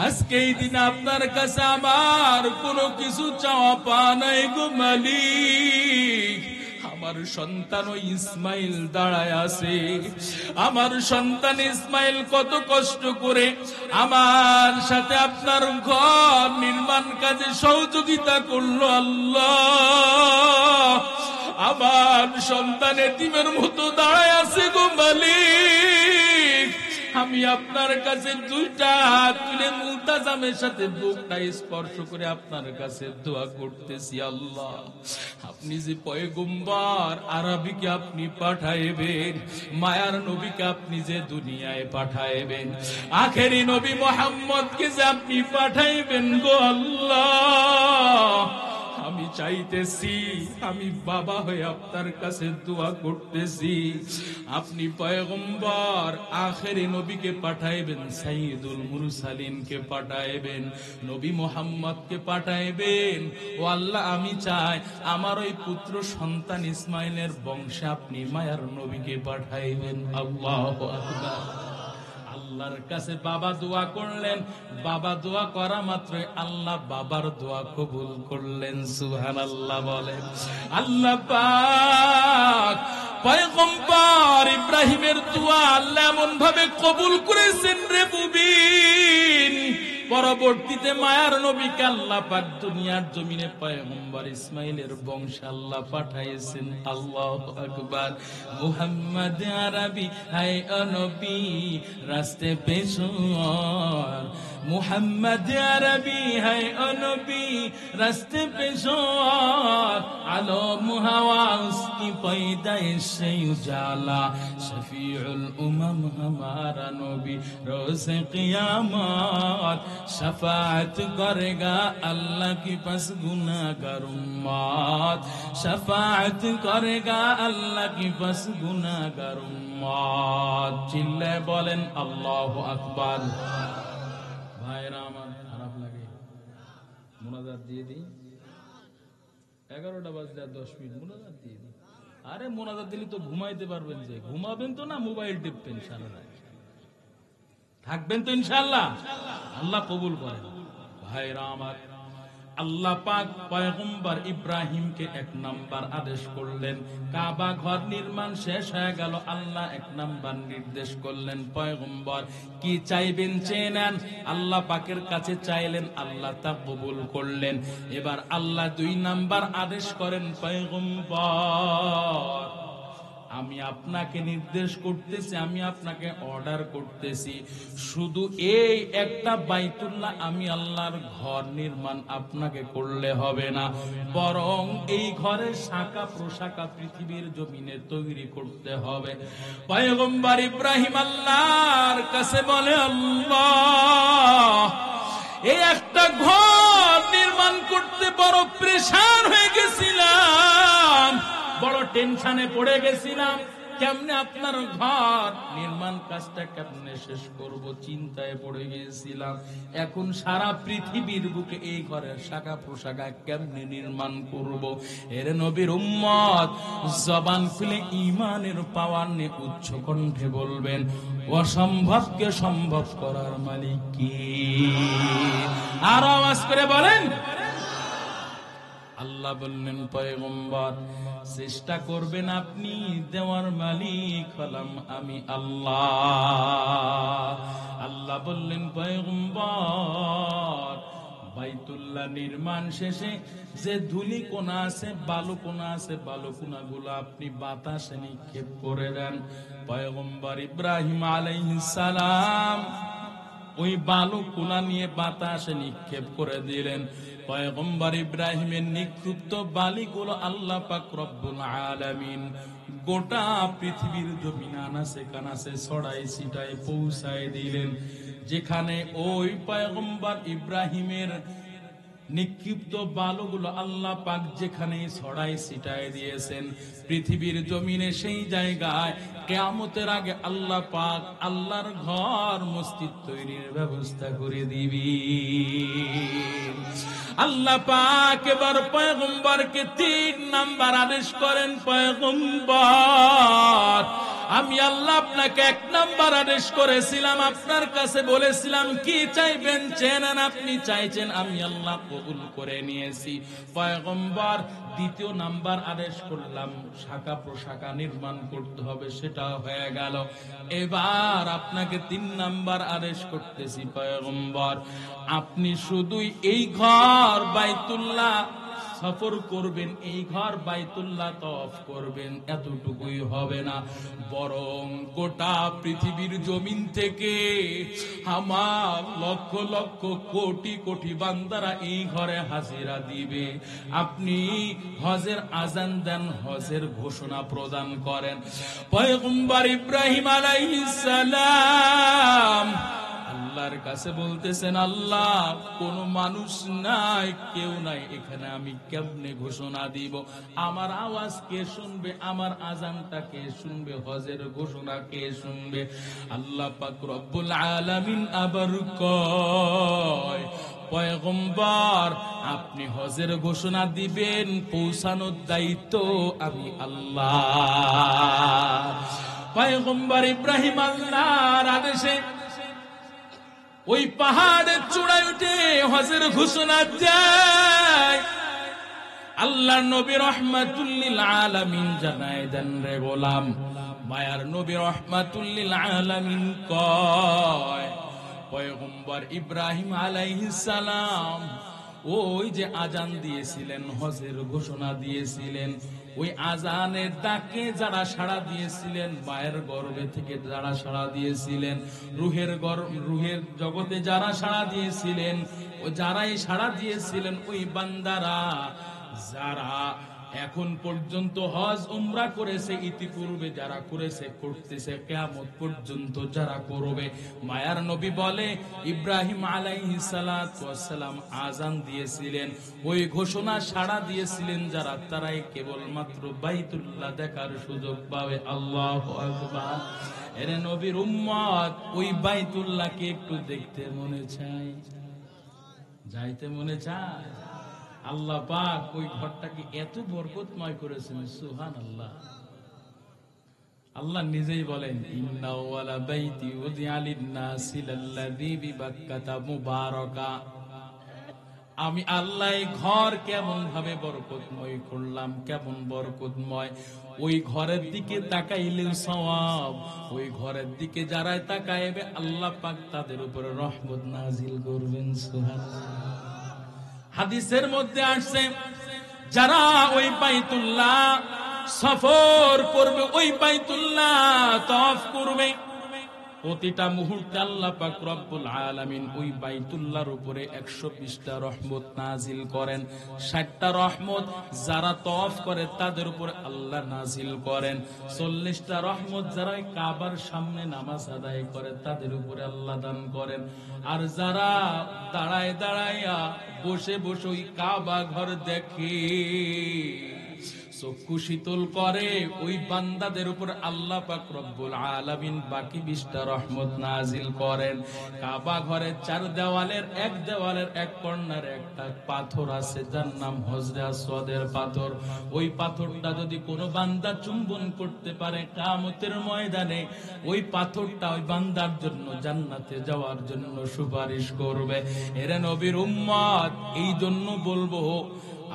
আজকে এই দিনে আপনার কাছে আমার কোনো কিছু চাওয়া পাওয়া নাই গো মালিক। আমার সন্তান ওই ইসমাইল দাঁড়ায় আছে, আমার সন্তান ইসমাইল কত কষ্ট করে আমার সাথে আপনার ঘর নির্মাণ কাজে সহযোগিতা করলো। আল্লাহ, আমার সন্তান এতিমের মতো দাঁড়ায় আছে গো মালিক। আমি আপনার কাছে দুইটা হাত তুলে মুলতাজামের সাথে বুকটা স্পর্শ করে আপনার কাছে দোয়া করতেছি। আল্লাহ, আপনি যে পয়গম্বর আরবীকে আপনি পাঠাইবেন, মায়ার নবীকে আপনি যে দুনিয়ায় পাঠাইবেন, আখেরি নবী মুহাম্মদকে যে আপনি পাঠাইবেন গো আল্লাহ, আমি চাইতেছি, আমি বাবা হয়ে আপনার কাছে দোয়া করতেছি, আপনি পয়গম্বর আখেরি নবীকে পাঠাইবেন, সাইয়্যিদুল মুরসালিনকে পাঠাইবেন, নবী মুহাম্মদকে পাঠাইবেন। ও আল্লাহ, আমি চাই আমার ওই পুত্র সন্তান ইসমাইলের বংশে আপনি মায়ার নবীকে পাঠাইবেন। আল্লাহু আকবার। আল্লাহর কাছে বাবা দোয়া করলেন, বাবা দোয়া করা মাত্রই আল্লাহ বাবার দোয়া কবুল করলেন। সুবহানাল্লাহ বলেন। আল্লাহ পাক পয়গম্বর ইব্রাহিমের দোয়া আল্লাহ এমন ভাবে কবুল করেছেন রে মুবিন, পরবর্তীতে মায়ার নবীকে আল্লাহ পাক দুনিয়ার জমিনে পয়গম্বর ইসমাইলের বংশে আল্লাহ পাঠাইছেন। আল্লাহু আকবার। মুহাম্মদ আরবি হায় নবী রাস্তে পেশোয়ার, মুহাম্মদ আরবি হায় নবী রাস্তে পেশোয়ার, আলম হওয়া उसकी पैदाइश से उजाला, शफीउल उमम हमारा नबी रोज़े क़ियामत, शफाअत करेगा अल्लाह की पास गुनाहगार उम्मत, शफाअत करेगा अल्लाह की पास गुनाहगार उम्मत। चिल्ले बोलेन अल्लाहु আকবার। ভাইরা আমার, খারাপ লাগে মুনাজাত দিয়ে দিই, 11টা বাজলে 10 মিনিট মুনাজাত দিয়ে দিই। আরে মুনাজাত দিলে তো ঘুমাইতে পারবেন, যে ঘুমাবেন তো না, মোবাইল টিপবেন সারা রাত, থাকবেন তো ইনশাআল্লাহ। আল্লাহ কবুল করেন। ভাইরা আমার, আল্লাহ পাক পয়গম্বর ইব্রাহিমকে 1 নাম্বার আদেশ করলেন। কাবা ঘর নির্মাণ শেষ হয়ে গেল, আল্লাহ 1 নাম্বার নির্দেশ করলেন, পয়গম্বর কি চাইবেন চেয়ে নেন। আল্লাহ পাকের কাছে চাইলেন, আল্লাহ তা কবুল করলেন। এবার আল্লাহ 2 নাম্বার আদেশ করেন, পয়গম্বর আমি আপনাকে নির্দেশ করতেছি, আমি আপনাকে অর্ডার করতেছি, শুধু এই একটা বাইতুল্লাহ আমি আল্লাহর ঘর নির্মাণ আপনাকে করলে হবে না, বরং এই ঘরের শাখা প্রশাখা পৃথিবীর জমিনে তৈরি করতে হবে। পয়গম্বর ইব্রাহিম আল্লাহর কাছে বলে, আল্লাহ, এই একটা ঘর নির্মাণ করতে বড় প্রেসার হয়ে গেছিলাম, বড় টেনশনে পড়ে গেছিলাম, কেমনে আপনার ঘর নির্মাণ কাজটা কেমনে শেষ করব চিন্তায় পড়ে গিয়েছিলাম। এখন সারা পৃথিবীর বুকে এই ঘরের শাখা প্রশাখা কেমনে নির্মাণ করব। এর নবীর উম্মত জবান খুলে ঈমানের পাওয়ার নিয়ে উচ্চ কণ্ঠে বলবেন, অসম্ভবকে সম্ভব করার মালিক কে? আর আওয়াজ করে বলেন। আল্লাহ বললেন, পয়গম্বর চেষ্টা করবেন আপনি, দেওয়ার মালিক হলাম আমি আল্লাহ। আল্লাহ বললেন, পয়গম্বর বাইতুল্লাহ নির্মাণ শেষে যে ধুলি কোনা আছে, বালু কোনা আছে, বালু কোনাগুলো আপনি বাতাসে নিক্ষেপ করে দেন। পয়গম্বর ইব্রাহিম আলাইহিস সালাম ওই বালু কোনা নিয়ে বাতাসে নিক্ষেপ করে দিলেন। পয়গম্বর ইব্রাহিমের নিক্ষিপ্ত বালিগুলো আল্লাহ পাক রব্বুল আলামিন গোটা পৃথিবীর জমিন আনাচে কানাচে ছড়াই ছিটাই পৌঁছায় দিলেন। যেখানে ওই পয়গম্বর ইব্রাহিমের নিক্ষিপ্ত বালুগুলো আল্লাহ পাক যেখানে ছড়াই ছিটায় দিয়েছেন পৃথিবীর জমিনে, সেই জায়গায় কিয়ামতের আগে আল্লাহ পাক আল্লাহর ঘর মসজিদ তৈরির ব্যবস্থা করে দিবি। আল্লাহ পাক এবার পয়গম্বরকে 3 নাম্বার আদেশ করেন, পয়গম্বর আমি আল্লাহ আপনাকে 1 নাম্বার আদেশ করেছিলাম, আপনার কাছে বলেছিলাম কি চাইবেন চেনেন, আপনি চাইছেন, আমি আল্লাহ কবুল করে নিয়েছি। পয়গম্বর 2 নাম্বার আদেশ করলাম, শাখা প্রশাখা নির্মাণ করতে হবে, সেটা হয়ে গেল। এবার আপনাকে 3 নাম্বার আদেশ করতেছি, পয়গম্বর আপনি শুধুই এই ঘর বাইতুল্লাহ সফর করবেন, এই ঘর বাইতুল্লাহ তওয়াফ করবেন, এতটুকুই হবে না, বরং গোটা পৃথিবীর জমিন থেকে আমার লক্ষ লক্ষ কোটি কোটি বান্দারা এই ঘরে হাজিরা দিবে। আপনি হজের আজান দেন, হজের ঘোষণা প্রদান করেন। পয়গম্বর ইব্রাহিম আলাইহিস সালাম আল্লাহর কাছে বলতেছেন, আল্লাহ কোন মানুষ নাই, কেউ নাই, এখানে আমি কেমনে ঘোষণা দিব? আমার আওয়াজ কে শুনবে? আমার আজানটা কে শুনবে? হজের ঘোষণা কে শুনবে? আল্লাহ পাক রব্বুল আলামিন আবার কয়, পয়গম্বর আপনি হজের ঘোষণা দিবেন, পৌঁছানোর দায়িত্ব আমি আল্লাহ। পয়গম্বর ইব্রাহিম আল্লাহর আদেশে ওই পাহাড়ের চূড়ায় উঠে হজের ঘোষণা দেয়। আল্লাহর নবী রাহমাতুল লিল আলামিন জানায় দেন, রে গোলাম, মায়ার নবী রাহমাতুল লিল আলামিন কয়, পয়গম্বর ইব্রাহিম আলাইহিস সালাম ওই যে আজান দিয়েছিলেন, হজের ঘোষণা দিয়েছিলেন, ওই আজানের ডাকে যারা সাড়া দিয়েছিলেন, মায়ের গর্ভে থেকে যারা সাড়া দিয়েছিলেন, রুহের জগতে যারা সাড়া দিয়েছিলেন, ও যারাই সাড়া দিয়েছিলেন, ওই বান্দারা যারা এখন পর্যন্ত হজ উমরা করেছে, ইতিপূর্বে যারা করেছে, করতেছে, কিয়ামত পর্যন্ত যারা করবে, মায়ার নবী বলে ইব্রাহিম আলাইহিস সালাতু ওয়াস সালাম আজান দিয়েছিলেন, ওই ঘোষণা সাড়া দিয়েছিলেন যারা, তারাই কেবলমাত্র বাইতুল্লাহ দেখার সুযোগ পাবে। আল্লাহু আকবার। এর নবীর উম্মত ওই বাইতুল্লাহকে একটু দেখতে মনে চায়, যাইতে মনে চায়। আল্লাহ পাক ওই ঘরটাকে এত বরকতময় করেছেন, সুবহানাল্লাহ। আল্লাহ নিজেই বলেন, ইন্না আওয়ালা বাইতি উযিআ লিন-নাসি লাল্লাযী বিবাক্কাতা মুবারাকা। আমি আল্লাহ এই ঘর কেমন ভাবে বরকতময় করলাম, কেমন বরকতময়। ওই ঘরের দিকে তাকাইলেও সওয়াব, ওই ঘরের দিকে যারাই তাকাইবে আল্লাহ পাক তাদের উপরে রহমত নাজিল করবেন। সুবহানাল্লাহ। হাদিসের মধ্যে আসছে, যারা ওই বাইতুল্লাহ সফর করবে, ওই বাইতুল্লাহ তওয়াফ করবে, প্রতিটা মুহূর্তে আল্লাহ পাক রব্বুল আলামিন ওই বাইতুল্লাহর উপরে 120টা রহমত নাজিল করেন। 60টা রহমত যারা তওয়াফ করে তাদের উপরে আল্লাহ নাজিল করেন। 40টা রহমত যারা কাবার সামনে নামাজ আদায় করে তাদের উপরে আল্লাহ দান করেন। আর যারা দাঁড়ায় দাঁড়াইয়া বসে বসে ওই কাবা ঘর দেখে, চক্ষু শীতল করে, ওই বান্দাদের উপর আল্লাহ পাক রব্বুল আলামিন বাকি 20টা রহমত নাজিল করেন। কাবা ঘরের 4 দেওয়ালের এক দেওয়ালের এক কর্নারে একটা পাথর আছে, যার নাম হজরে আসওয়াদের পাথর। ওই পাথরটা যদি কোনো বান্দা চুম্বন করতে পারে, কিয়ামতের ময়দানে ওই পাথরটা ওই বান্দার জন্য জান্নাতে যাওয়ার জন্য সুপারিশ করবে। এর নবীর উম্মত, এই জন্য বলবো,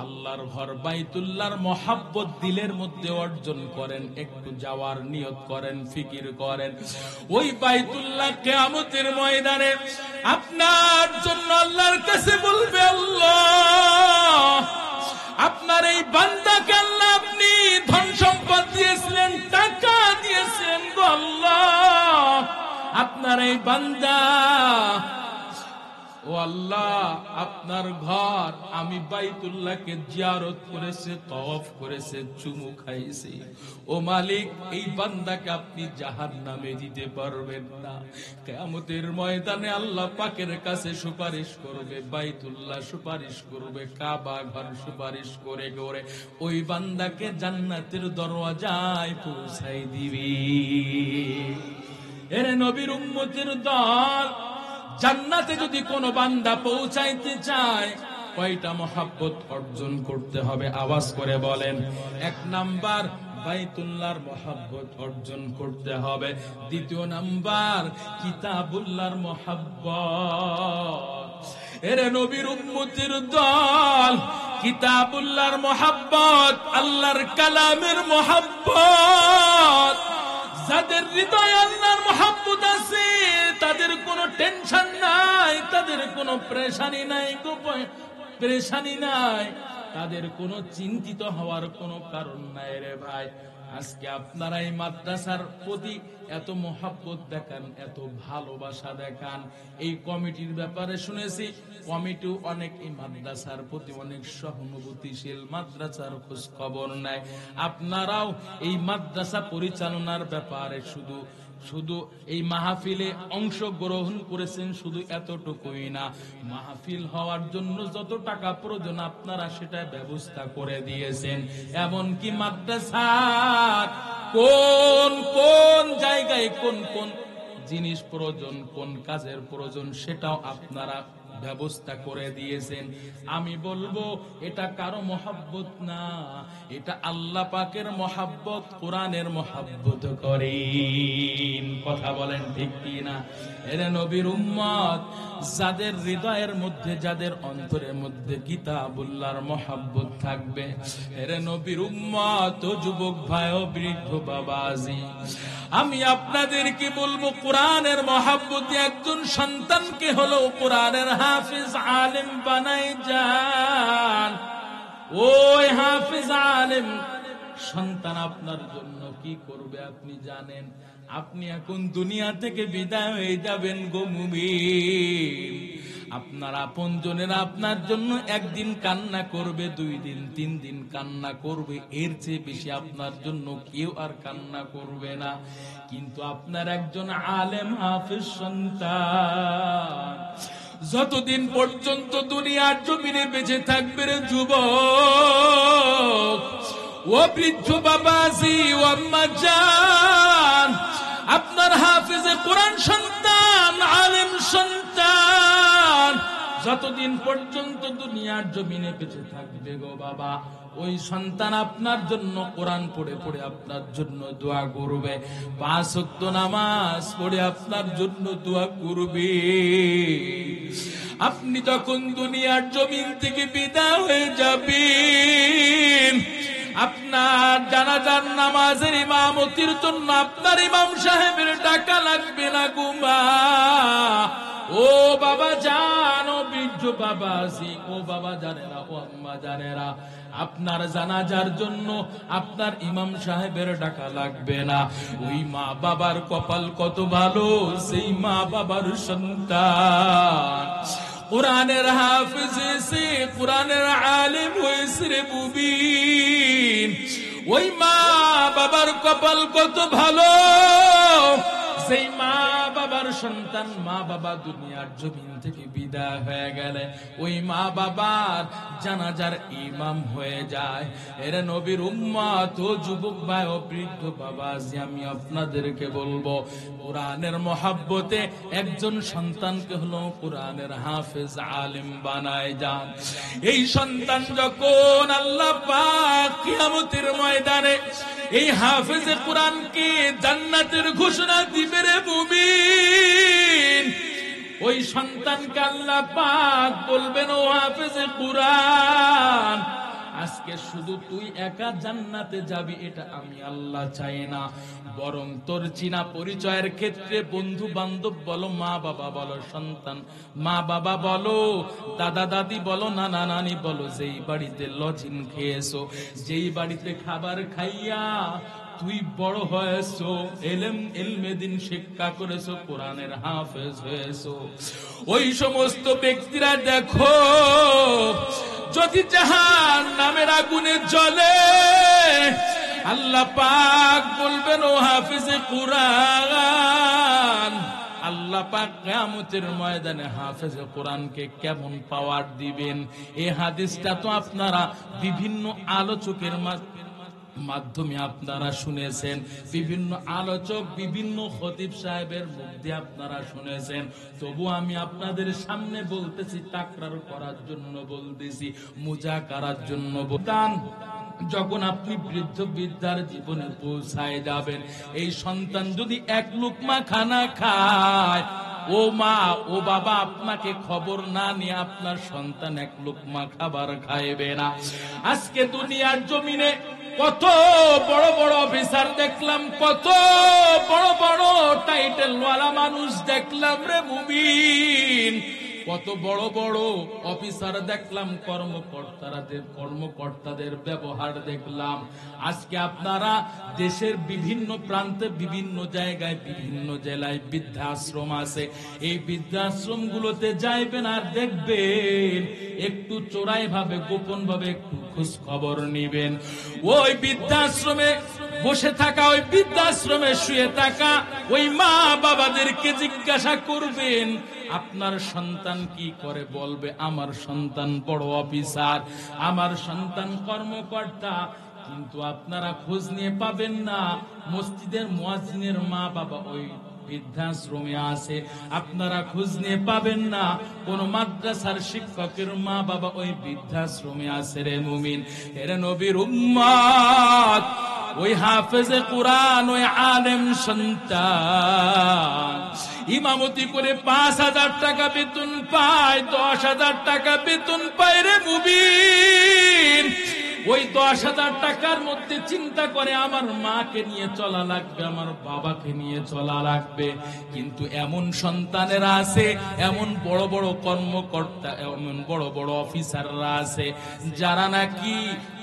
আল্লাহর ঘর বাইতুল্লাহর মহাব্বত দিলের মধ্যে অর্জন করেন, একটু যাওয়ার নিয়ত করেন, ফিকির করেন। ওই বাইতুল্লাহ কিয়ামতের ময়দানে আপনার জন্য আল্লাহর কাছে বলবে, আল্লাহ বান্দা, ও আল্লাহ আপনার ঘর আমি বাইতুল্লাহকে জিয়ারত করেছে, তওয়াফ করেছে, চুমু খাইছে, ও মালিক এই বান্দাকে আপনি জাহান্নামে দিতে পারবেন না। কিয়ামতের ময়দানে আল্লাহ পাকের কাছে সুপারিশ করবে, বাইতুল্লাহ সুপারিশ করবে, কাবা ঘর সুপারিশ করে করে ওই বান্দাকে জান্নাতের দরওয়াজায় পৌঁছাই দিবে। এর নবীর উম্মতের দল, জান্নাতে যদি কোনো বান্দা পৌঁছাইতে চায় কয়টা মহাব্বত অর্জন করতে হবে? আওয়াজ করে বলেন। 1 নাম্বার বাইতুল্লাহর মহাব্বত অর্জন করতে হবে। 2 নাম্বার কিতাবুল্লাহর মহাব্বত। এরে নবীর উম্মতের দল, কিতাবুল্লাহর মহাব্বত, আল্লাহর কালামের মহাব্বত। যাদের হৃদয়ে আল্লাহর মহাব্বত আছে তাদের কোনো টেনশন নাই, তাদের কোনো পেরেশানি নাই, পেরেশানি নাই, তাদের কোনো চিন্তিত হওয়ার কোনো কারণ নাই রে ভাই। আজকে আপনারা এই মাদ্রাসার প্রতি এত মহাব্বত দেখান, এত ভালোবাসা দেখান। এই কমিটির ব্যাপারে শুনেছি, কমিটিও অনেক এই মাদ্রাসার প্রতি অনেক সহানুভূতিশীল, মাদ্রাসার খোঁজ খবর নেয়। আপনারাও এই মাদ্রাসা পরিচালনার ব্যাপারে শুধু এই মাহফিলে অংশগ্রহণ করেছেন, শুধু এতটুকুই না, মাহফিল হওয়ার জন্য যত টাকা প্রয়োজন আপনারা সেটা ব্যবস্থা করে দিয়েছেন। এমনকি মাদ্রাসার কোন কোন জায়গায় কোন কোন জিনিস প্রয়োজন, কোন কাজের প্রয়োজন সেটাও আপনারা ব্যবস্থা করে দিয়েছেন। আমি বলবো এটা কারো মহাব্বত না, এটা আল্লাহ পাকের মহাব্বত, কোরআনের মহাব্বত করেন। কথা বলেন ঠিক কি না? এরে নবীর উম্মত, যাদের হৃদয়ের মধ্যে, যাদের অন্তরের মধ্যে কিতাবুল্লাহর মহাব্বত থাকবে, এরে নবীর উম্মত, ও যুবক ভাই ও বৃদ্ধ বাবাজি, আমি আপনাদেরকে বলবো কোরআনের মহাব্বতে একজন সন্তানকে হলো কোরআনের হাফিজ আলেম বানাই যান। ওই হাফিজ আলেম সন্তান আপনার জন্য কি করবে আপনি জানেন? আপনি এখন দুনিয়া থেকে বিদায় হয়ে যাবেন গো মুমিন। আপনার আপনজনেরা আপনার জন্য একদিন কান্না করবে, 2 দিন 3 দিন কান্না করবে, এর চেয়ে বেশি আপনার জন্য কেউ আর কান্না করবে না। কিন্তু আপনার একজন আলেম হাফেজ সন্তান যতদিন পর্যন্ত দুনিয়ার জমিনে বেঁচে থাকবে রে যুবক, ও বৃদ্ধ বাবাজি, ও আম্মা জান, আপনার হাফেজে কোরআন সন্তান, আলেম সন্তান যতদিন পর্যন্ত দুনিয়ার জমিনে বেঁচে থাকবে গো বাবা, ওই সন্তান আপনার জন্য কোরআন পড়ে পড়ে আপনার জন্য দোয়া করবে, 5 ওয়াক্ত নামাজ পড়ে আপনার জন্য দোয়া করবে। আপনি যখন দুনিয়ার জমিন থেকে বিদায় হয়ে যাবেন, আপনার জানাজার নামাজের ইমামতির জন্য আপনার ইমাম সাহেবের টাকা লাগবে না গুমা। ও বাবা জান, ও বৃদ্ধ বাবাজি, ও বাবা জানেরা, ও আম্মা জানেরা, আপনার জানাজার জন্য আপনার ইমাম সাহেবের টাকা লাগবে না। ওই মা বাবার কপাল কত ভালো, সেই মা বাবার সন্তান কোরআনের হাফেজ হয়েছে, কোরআনের আলেম হয়েছে রে মুমিন। ওই মা বাবার কপাল কত ভালো, সেই মা বাবার সন্তান, মা বাবা দুনিয়ার জমিন থেকে বিদায় হয়ে গেলে ওই মা বাবার জানাজার ইমাম হয়ে যায়। এর নবীর উম্মত, ও যুবক ভাই ও বৃদ্ধ বাবাজি, আমি আপনাদেরকে বলবো কোরআনের মহাব্বতে একজন সন্তানকে হলো কোরআনের হাফেজ আলেম বানায় যান। এই সন্তান যখন আল্লাহ পাক কিয়ামতের ময়দানে এই হাফেজে কোরআনকে জান্নাতের ঘোষণা দিবে রে মুমিন, ওই সন্তানকে আল্লাহ পাক বলবেন, ও হাফেজে কোরআন, আজকে শুধু তুই একা জান্নাতে যাবি এটা আমি আল্লাহ চাই না, বরং তোর চিনা পরিচয়ের ক্ষেত্রে বন্ধু বান্ধব বলো, মা বাবা বলো, সন্তান মা বাবা বলো, দাদা দাদি বলো, নানা নানি বলো, যেই বাড়িতে লজিং খেয়েছো, যেই বাড়িতে খাবার খাইয়া তুই বড় হয়েছো, ইলমে দিন শিক্ষা করেছো, কোরআনের হাফেজ হয়েছো, ওই সমস্ত ব্যক্তিরা দেখো যদি জাহান্নামের আগুনে জ্বলে, আল্লাহ পাক বলবেন ও হাফেজে কোরআন, আল্লাহ পাক কিয়ামতের ময়দানে হাফেজে কোরআনকে কেমন পাওয়ার দিবেন। এই হাদিসটা তো আপনারা বিভিন্ন আলোচকের মাধ্যমে আপনারা শুনেছেন, বিভিন্ন আলোচক বিভিন্ন খতিব সাহেবের মুখ দিয়ে আপনারা শুনেছেন। তবু আমি আপনাদের সামনে বলতেছি, তাকরার করার জন্য বলতেছি, মুজাকারার জন্য বলতাম। যখন আপনি বৃদ্ধ বৃদ্ধার জীবনে পৌঁছায় যাবেন, এই সন্তান যদি এক লুকমা খানা খায়, ও মা ও বাবা আপনাকে খবর না নিয়ে আপনার সন্তান এক লুকমা খাবার খাইবে না। আজকে দুনিয়ার জমিনে কত বড় বড় অফিসার দেখলাম, কত বড় বড় টাইটেল ওয়ালা মানুষ দেখলাম রে মুমিন, কত বড় বড় অফিসার দেখলাম, কর্মকর্তাদের ব্যবহার দেখলাম। আজকে আপনারা দেশের বিভিন্ন প্রান্তে, বিভিন্ন জায়গায়, বিভিন্ন জেলায় বৃদ্ধাশ্রম আছে, এই বৃদ্ধাশ্রম গুলোতে যাইবেন আর দেখবেন একটু চোরাই ভাবে, গোপন ভাবে একটু খোঁজ খবর নিবেন। ওই বৃদ্ধাশ্রমে বসে থাকা, ওই বৃদ্ধাশ্রমে শুয়ে থাকা ওই মা বাবাদেরকে জিজ্ঞাসা করবেন আপনার সন্তান কি করে, বলবে আমার সন্তান বড় অফিসার, আমার সন্তান কর্মকর্তা। কিন্তু আপনারা খোঁজ নিয়ে পাবেন না মসজিদের মুয়াজ্জিনের মা বাবা ওই বৃদ্ধাশ্রমে আছে, আপনারা খোঁজ নিয়ে পাবেন না কোন মাদ্রাসার শিক্ষকের মা বাবা ওই বৃদ্ধাশ্রমে আছে রে মুমিন। এরে নবীর উম্মত, ওই হাফেজে কোরআন, ওই আলেম সন্তান ইমামতি করে 5,000 টাকা বেতন পায়, 10,000 টাকা বেতন পায় রে মুমিন। ওই 10,000 টাকার মধ্যে চিন্তা করে আমার মাকে নিয়ে চলা লাগবে, আমার বাবাকে নিয়ে চলা লাগবে। কিন্তু এমন সন্তানেরা আছে, এমন বড় বড় কর্মকর্তা, এমন বড় বড় অফিসাররা আছে যারা নাকি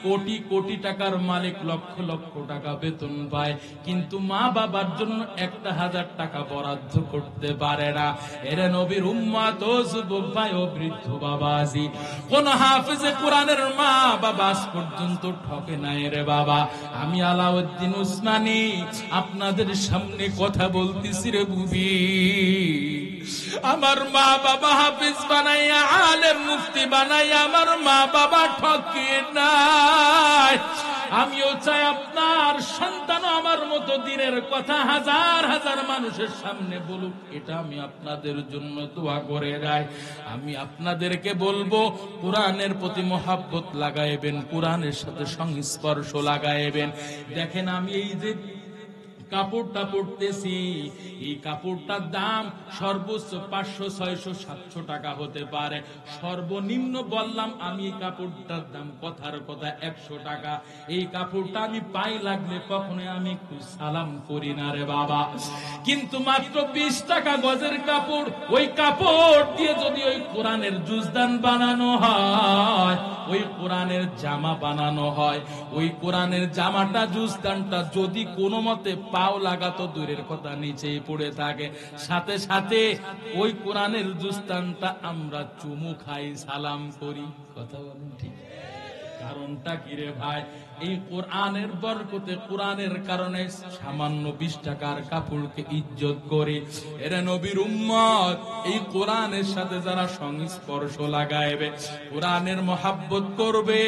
কোটি কোটি টাকার মালিক, লক্ষ লক্ষ টাকা বেতন পায়, কিন্তু মা বাবার জন্য 1,000 টাকা বরাদ্দ করতে পারে না। এরে নবীর উম্মত ও যুবক ভাই ও বৃদ্ধ বাবাজি, কোন হাফেজে কোরআনের মা বাবা আজ পর্যন্ত ঠকে নাই রে বাবা। আমি আলাউদ্দিন উসমানী আপনাদের সামনে কথা বলতেছি রে বুবি, আমার মা বাবা হাফেজ বানাইয়া, আলেম মুফতি বানাইয়া আমার মা বাবা ঠকে নাই। আমিও চাই আপনার সন্তান আমার মতো দিনের কথা হাজার হাজার মানুষের সামনে বলুক, এটা আমি আপনাদের জন্য দোয়া করে যাই। আমি আপনাদেরকে বলবো কোরআনের প্রতি মহাব্বত লাগাইবেন, কোরআনের সাথে সংস্পর্শ লাগাইবেন। দেখেন আমি এই যে কাপড়টা পরতেছি, এই কাপড়টার দাম সর্বোচ্চ 500, 600, 700 টাকা হতে পারে, সর্বনিম্ন বললাম আমি এই কাপড়টার দাম কথার কথা 100 টাকা। এই কাপড়টা আমি পাই লাগলে কখনো আমি একটু সালাম করি না রে বাবা। কিন্তু মাত্র 20 টাকা গজের কাপড়, ওই কাপড় দিয়ে যদি ওই কোরআনের জুজদান বানানো হয়, ওই কোরআনের জামা বানানো হয়, ওই কোরআনের জামাটা, জুজদানটা যদি কোনো মতে পাও লাগাতো দূরের কথা নিচেই পড়ে থাকে, সাথে সাথে ওই কোরআনের জুজদানটা আমরা চুমু খাই, সালাম করি। কথা বলেন ঠিক? কারণটা কি রে ভাই? এই কোরআনের বরকতে, কোরআনের কারণে সামান্য 20 টাকার কাপড়কে ইজ্জত করে। এরা নবীর উম্মত, এই কোরআনের সাথে যারা সংস্পর্শ লাগাইবে, কোরআনের মহাব্বত করবে,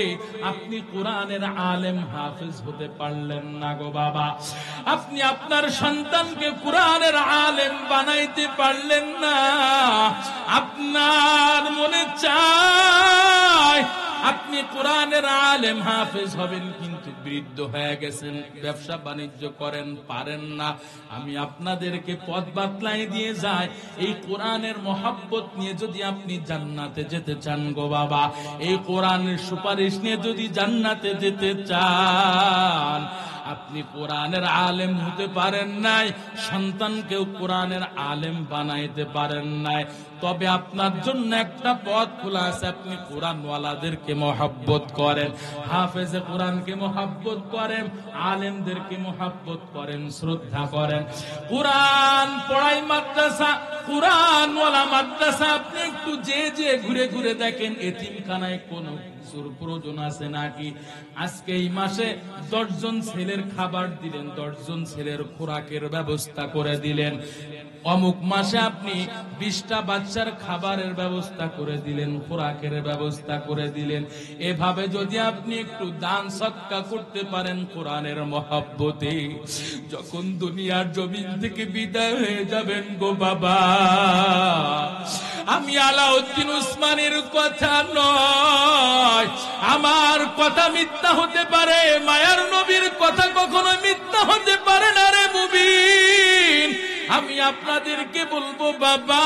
আপনি কোরআনের আলেম হাফেজ হতে পারলেন না গো বাবা। আপনি আপনার সন্তানকে কোরআনের আলেম বানাইতে পারলেন না। আপনার মনে চায় আপনি কোরআনের আলেম হাফেজ হবেন, কিন্তু বৃদ্ধ হয়ে গেছেন, ব্যবসা বাণিজ্য করেন, পারেন না। আমি আপনাদেরকে পথ বাতলাই দিয়ে যাই, এই কোরআনের মহাব্বত নিয়ে যদি আপনি জান্নাতে যেতে চান গো বাবা, এই কোরআনের সুপারিশ নিয়ে যদি জান্নাতে যেতে চান, আপনি কোরআনের আলেম হতে পারেন নাই, সন্তানকেও কোরআনের আলেম বানাইতে পারেন নাই, তবে আপনার জন্য একটা পথ খোলা আছে। আপনি কোরআনওয়ালাদেরকে মহব্বত করেন, হাফেজে কোরআনকে মহব্বত করেন, আলেমদেরকে মহব্বত করেন, শ্রদ্ধা করেন। কোরআন পড়াই মাদ্রাসা, কোরআনওয়ালা মাদ্রাসা আপনি একটু যে ঘুরে ঘুরে দেখেন এতিমখানায় কোনো কিছুর প্রয়োজন আছে নাকি? আজকে এই মাসে 10 জন ছেলের খাবার দিলেন, 10 জন ছেলের খোরাকের ব্যবস্থা করে দিলেন। অমুক মাসে আপনি 20টা বাচ্চার খাবারের ব্যবস্থা করে দিলেন, খোরাকের ব্যবস্থা করে দিলেন। এভাবে যদি আপনি একটু দান সদকা করতে পারেন কোরআনের মহব্বতে, যখন দুনিয়ার জমিন থেকে বিদায় হয়ে যাবেন গো বাবা, আমি আলাউদ্দিন উসমানীর কথা নয়, আমার কথা মিথ্যা হতে পারে, মায়ার নবীর কথা কখনো মিথ্যা হতে পারে না রে মুবিন। আমি আপনাদেরকে বলবো বাবা,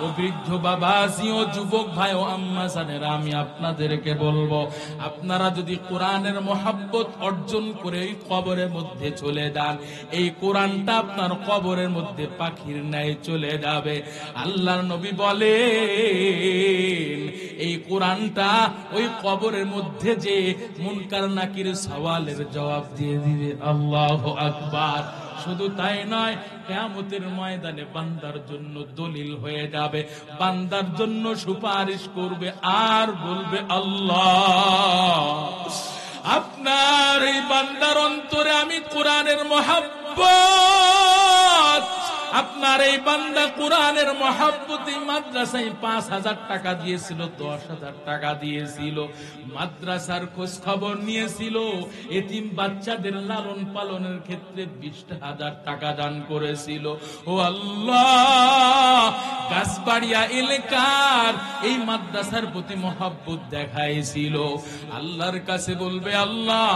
ও বৃদ্ধ বাবা, ও যুবক ভাই ও আম্মা জানেরা, আমি আপনাদেরকে বলবো, আপনারা যদি কোরআনের মহব্বত অর্জন করে এই কবরের মধ্যে চলে যান, এই কোরআনটা আপনার কবরের মধ্যে পাখির ন্যায় চলে যাবে। আল্লাহর নবী বলেন এই কোরআনটা ওই কবরের মধ্যে যে মুনকার নাকির সওয়ালের জবাব দিয়ে দিবে। আল্লাহু আকবার। শুধু তাই নয়, কিয়ামতের ময়দানে বান্দার জন্য দলিল হয়ে যাবে, বান্দার জন্য সুপারিশ করবে আর বলবে আল্লাহ, আপনার এই বান্দার অন্তরে আমি কোরআনের মহব্বত, আপনার এই বান্দা কোরআনের মহব্বতে মাদ্রাসায় 5,000 টাকা দিয়েছিল, 10,000 টাকা দিয়েছিল, মাদ্রাসার খোঁজ খবর নিয়েছিল, এতিম বাচ্চাদের লালন পালনের ক্ষেত্রে 20,000 টাকা দান করেছিল। ও আল্লাহ, গাছবাড়িয়া এলাকার এই মাদ্রাসার প্রতি মহব্বত দেখাইছিল। আল্লাহর কাছে বলবে আল্লাহ,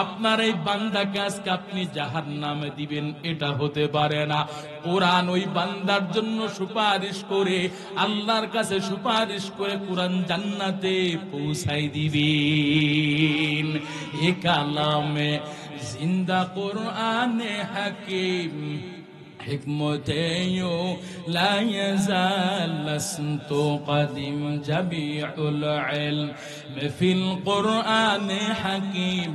আপনার এই বান্দাকে আজকে আপনি জাহান্নামে দিবেন, এটা হতে পারে না। কোরআন ওই বান্দার জন্য সুপারিশ করে, আল্লাহর কাছে সুপারিশ করে কোরআন জান্নাতে পৌঁছাই দিবেন। এ কালামে জিন্দা কোরআনে হাকিম হিকমতেয়ো লা ইয়াজাল লাসতু কদিম জাবিউল ইলম ফিল কোরআনে হাকিম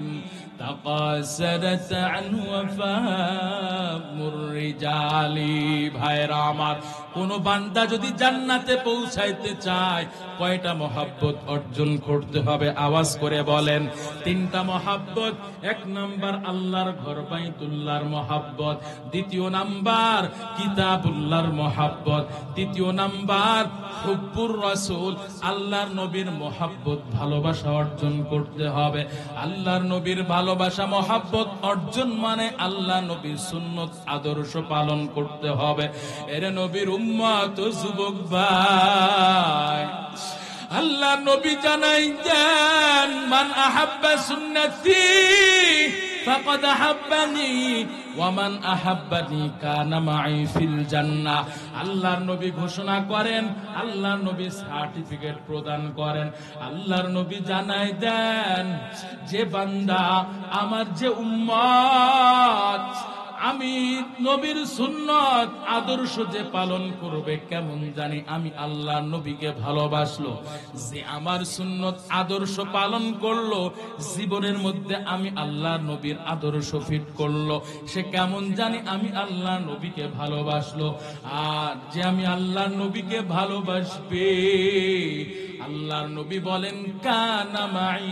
তাকাসারাত আনহু ওয়াফামুর রিজালি। ভাইরা আমার, কোন বান্দা যদি জান্নাতে পৌঁছাইতে চায় কয়টা মহব্বত অর্জন করতে হবে? আওয়াজ করে বলেন। 3টা মহব্বত। 1 নাম্বার আল্লাহর ঘর বাইতুল্লাহর মহব্বত, 2য় নাম্বার কিতাবুল্লাহর মহব্বত, 3য় নাম্বার হুব্বুর রাসূল, আল্লাহর নবীর মহব্বত, ভালোবাসা অর্জন করতে হবে। আল্লাহর নবীর ভালোবাসা মহব্বত অর্জন মানে আল্লাহ নবীর সুন্নত আদর্শ পালন করতে হবে। এর নবীর উম্মত ও যুবক ভাই, আল্লাহ নবী জানাই দেন, মান আহাব্বা সুন্নতি ফাকাদ আহাব্বানি ওয়া মান আহাব্বানি কানা মাই ফিল জান্নাহ। আল্লাহর নবী ঘোষণা করেন, আল্লাহর নবী সার্টিফিকেট প্রদান করেন, আল্লাহর নবী জানাই দেন, যে বান্দা আমার যে উম্মত আমি নবীর সুন্নত আদর্শ যে পালন করবে, কেমন জানি আমি আল্লাহ নবীকে ভালোবাসলো, যে আমার সুন্নত আদর্শ পালন করলো, জীবনের মধ্যে আমি আল্লাহ নবীর আদর্শ ফিট করলো, সে কেমন জানি আমি আল্লাহ নবীকে ভালোবাসলো। আর যে আমি আল্লাহ নবীকে ভালোবাসবে, আল্লাহর নবী বলেন কানা মাই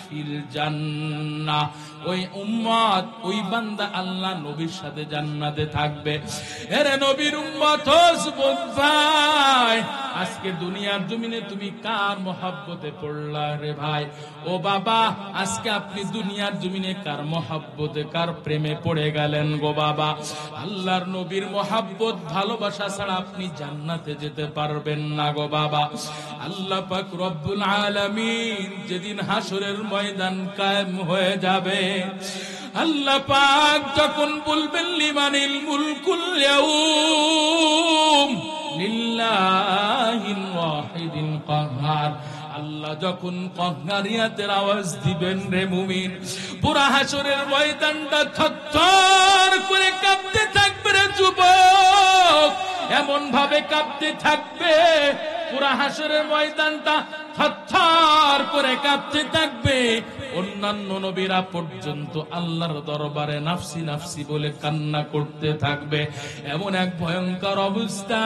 ফিল জান্নাহ, ওই উম্মত ওই বান্দা আল্লাহ নবীর সাথে জান্নাতে থাকবে। এরে নবীর উম্মত ও যুবক ভাই, আজকে দুনিয়ার জমিনে তুমি কার মহব্বতে পড়লা রে ভাই? ও বাবা, আজকে আপনি দুনিয়ার জমিনে কার মহব্বতে, কার প্রেমে পড়ে গেলেন গো বাবা? আল্লাহর নবীর মহব্বত ভালোবাসা ছাড়া আপনি জান্নাতে যেতে পারবেন না গো বাবা। আল্লাহ পাক রব্বুল আলামিন যেদিন হাসরের ময়দান কায়েম হয়ে যাবে, আল্লাহ পাক যখন বলবেন লিমানিল মুলকুল ইয়াউম, লিল্লাহিল ওয়াহিদিল কাহ্হার। আল্লাহ যখন কাহ্হারিয়াতের আওয়াজ দিবেন রে মুমিন, পুরা হাসরের ময়দানটা থরথর করে কাঁপতে থাকবে রে যুবক, এমন ভাবে কাঁপতে থাকবে পুরা হাসরের ময়দানটা থরথর করে কাঁপতে থাকবে। অন্যান্য নবীরা পর্যন্ত আল্লাহর দরবারে নাফসি নাফসি বলে কান্না করতে থাকবে। এমন এক ভয়ঙ্কর অবস্থা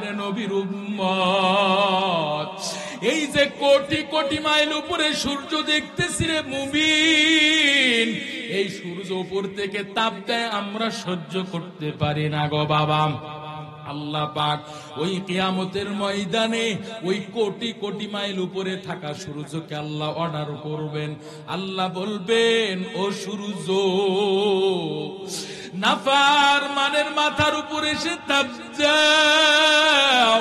রে নবীর উম্মত। এই যে কোটি কোটি মাইল উপরে সূর্য দেখতেছি রে মুমিন, এই সূর্য উপর থেকে তাপ দেয়, আমরা সহ্য করতে পারি না গো বাবা। আল্লাহ পাক ওই কিয়ামতের ময়দানে ওই কোটি কোটি মাইল উপরে থাকা সূর্যকে আল্লাহ অর্ডার করবেন। আল্লাহ বলবেন, ও সূর্য, নাফরমানের মাথার উপরে এসে তাপ দাও।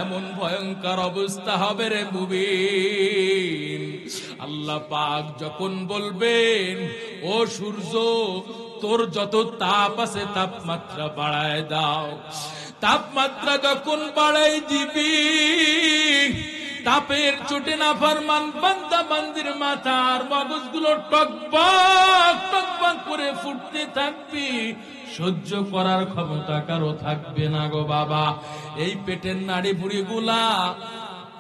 এমন ভয়ঙ্কর অবস্থা হবে রে মুমিন। আল্লাহ পাক যখন বলবেন, ও সূর্য, তোর যত তাপ আছে তাপমাত্রা বাড়ায় দাও। তাপমাত্রা যখন বাড়াই দিবি, তাপের চোটে নাফরমান বান্দা বান্দির মাথার মগজগুলো টকবক টকবক করে ফুটতে থাকবি। সহ্য করার ক্ষমতা কারো থাকবে না গো বাবা। এই পেটের নাড়ি ভুড়ি গুলা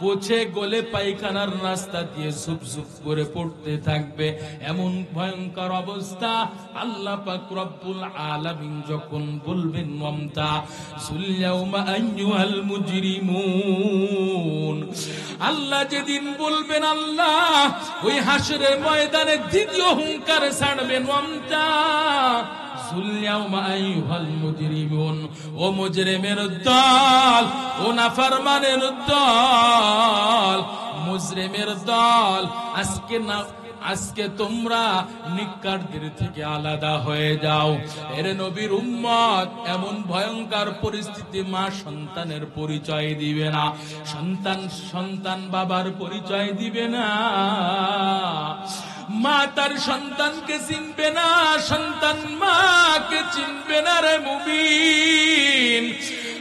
পচে গলে পায়খানার রাস্তা দিয়ে ঝুপ ঝুপ করে পড়তে থাকবে। এমন ভয়ঙ্কর অবস্থা আল্লাহ পাক রব্বুল আলামিন যখন বলবেন, ওয়ামতা সুলয়াউমা আইয়ুহাল মুজরিমুন। আল্লাহ যেদিন বলবেন, আল্লাহ ওই হাসরের ময়দানে দ্বিতীয় হুঙ্কার ছাড়বেন, ওয়ামতা সুলয়াউমা আইয়ুহাল মুজরিমুন। ও মুজরিমের দল, ও নাফরমানের দল, মুজরিমের দল, আজকে তোমরা নিকারদের থেকে আলাদা হয়ে যাও। এর নবীর উম্মত, এমন ভয়ঙ্কর পরিস্থিতি, মা সন্তানের পরিচয় দিবে না, সন্তান বাবার পরিচয় দিবে না, মা তার সন্তানকে চিনবে না, সন্তান মাকে চিনবে না রে মুমিন।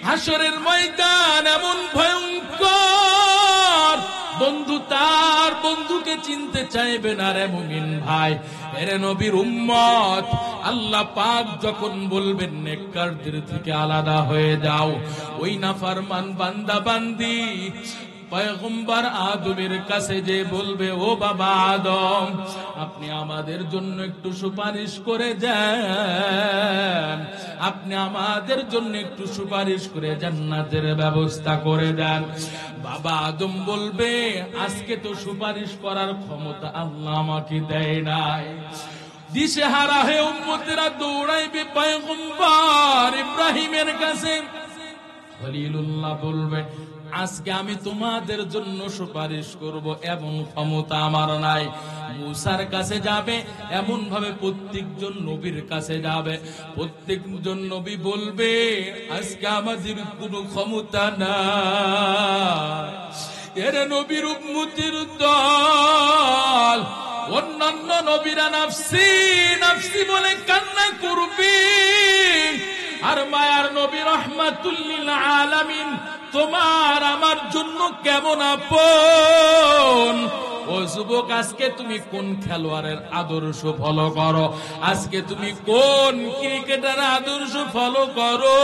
হাসরের ময়দান এমন ভয়ঙ্কর, বন্ধু তার বন্ধুকে চিনতে চাইবে না রে মুমিন ভাই। এরে নবীর উম্মত, আল্লাহ পাক যখন বলবেন নেককারদের থেকে আলাদা হয়ে যাও, ওই নাফরমান বান্দা বান্দি পয়গম্বর আদমের কাছে যে বলবে, ও বাবা আদম, আপনি আমাদের জন্য একটু সুপারিশ করে দেন, আপনি আমাদের জন্য একটু সুপারিশ করে জান্নাতের ব্যবস্থা করে দেন। বাবা আদম বলবে, আজকে তো সুপারিশ করার ক্ষমতা আল্লাহ আমাকে দেয় নাই। দিশেহারা হয়ে উম্মতেরা দৌড়াইবে পয়গম্বর ইব্রাহিমের কাছে। খলিলুল্লাহ বলবে, আজকে আমি তোমাদের জন্য সুপারিশ করব এমন ক্ষমতা আমার নাই। মুসার কাছে যাবে, এমন ভাবে প্রত্যেকজন নবীর কাছে যাবে, প্রত্যেকজন নবী বলবে, আজকে আমাদের কোনো ক্ষমতা নাই। এর নবীর উম্মতের দল, অন্যান্য নবীরা নাফসি নাফসি বলে কান্না করবে, আর মায়ার নবী রাহমাতুল লিল আলামিন তোমার আমার জন্য কেমন আপন। ও যুবক, আজকে তুমি কোন খেলোয়াড়ের আদর্শ ফলো করো? আজকে তুমি কোন ক্রিকেটারের আদর্শ ফলো করো?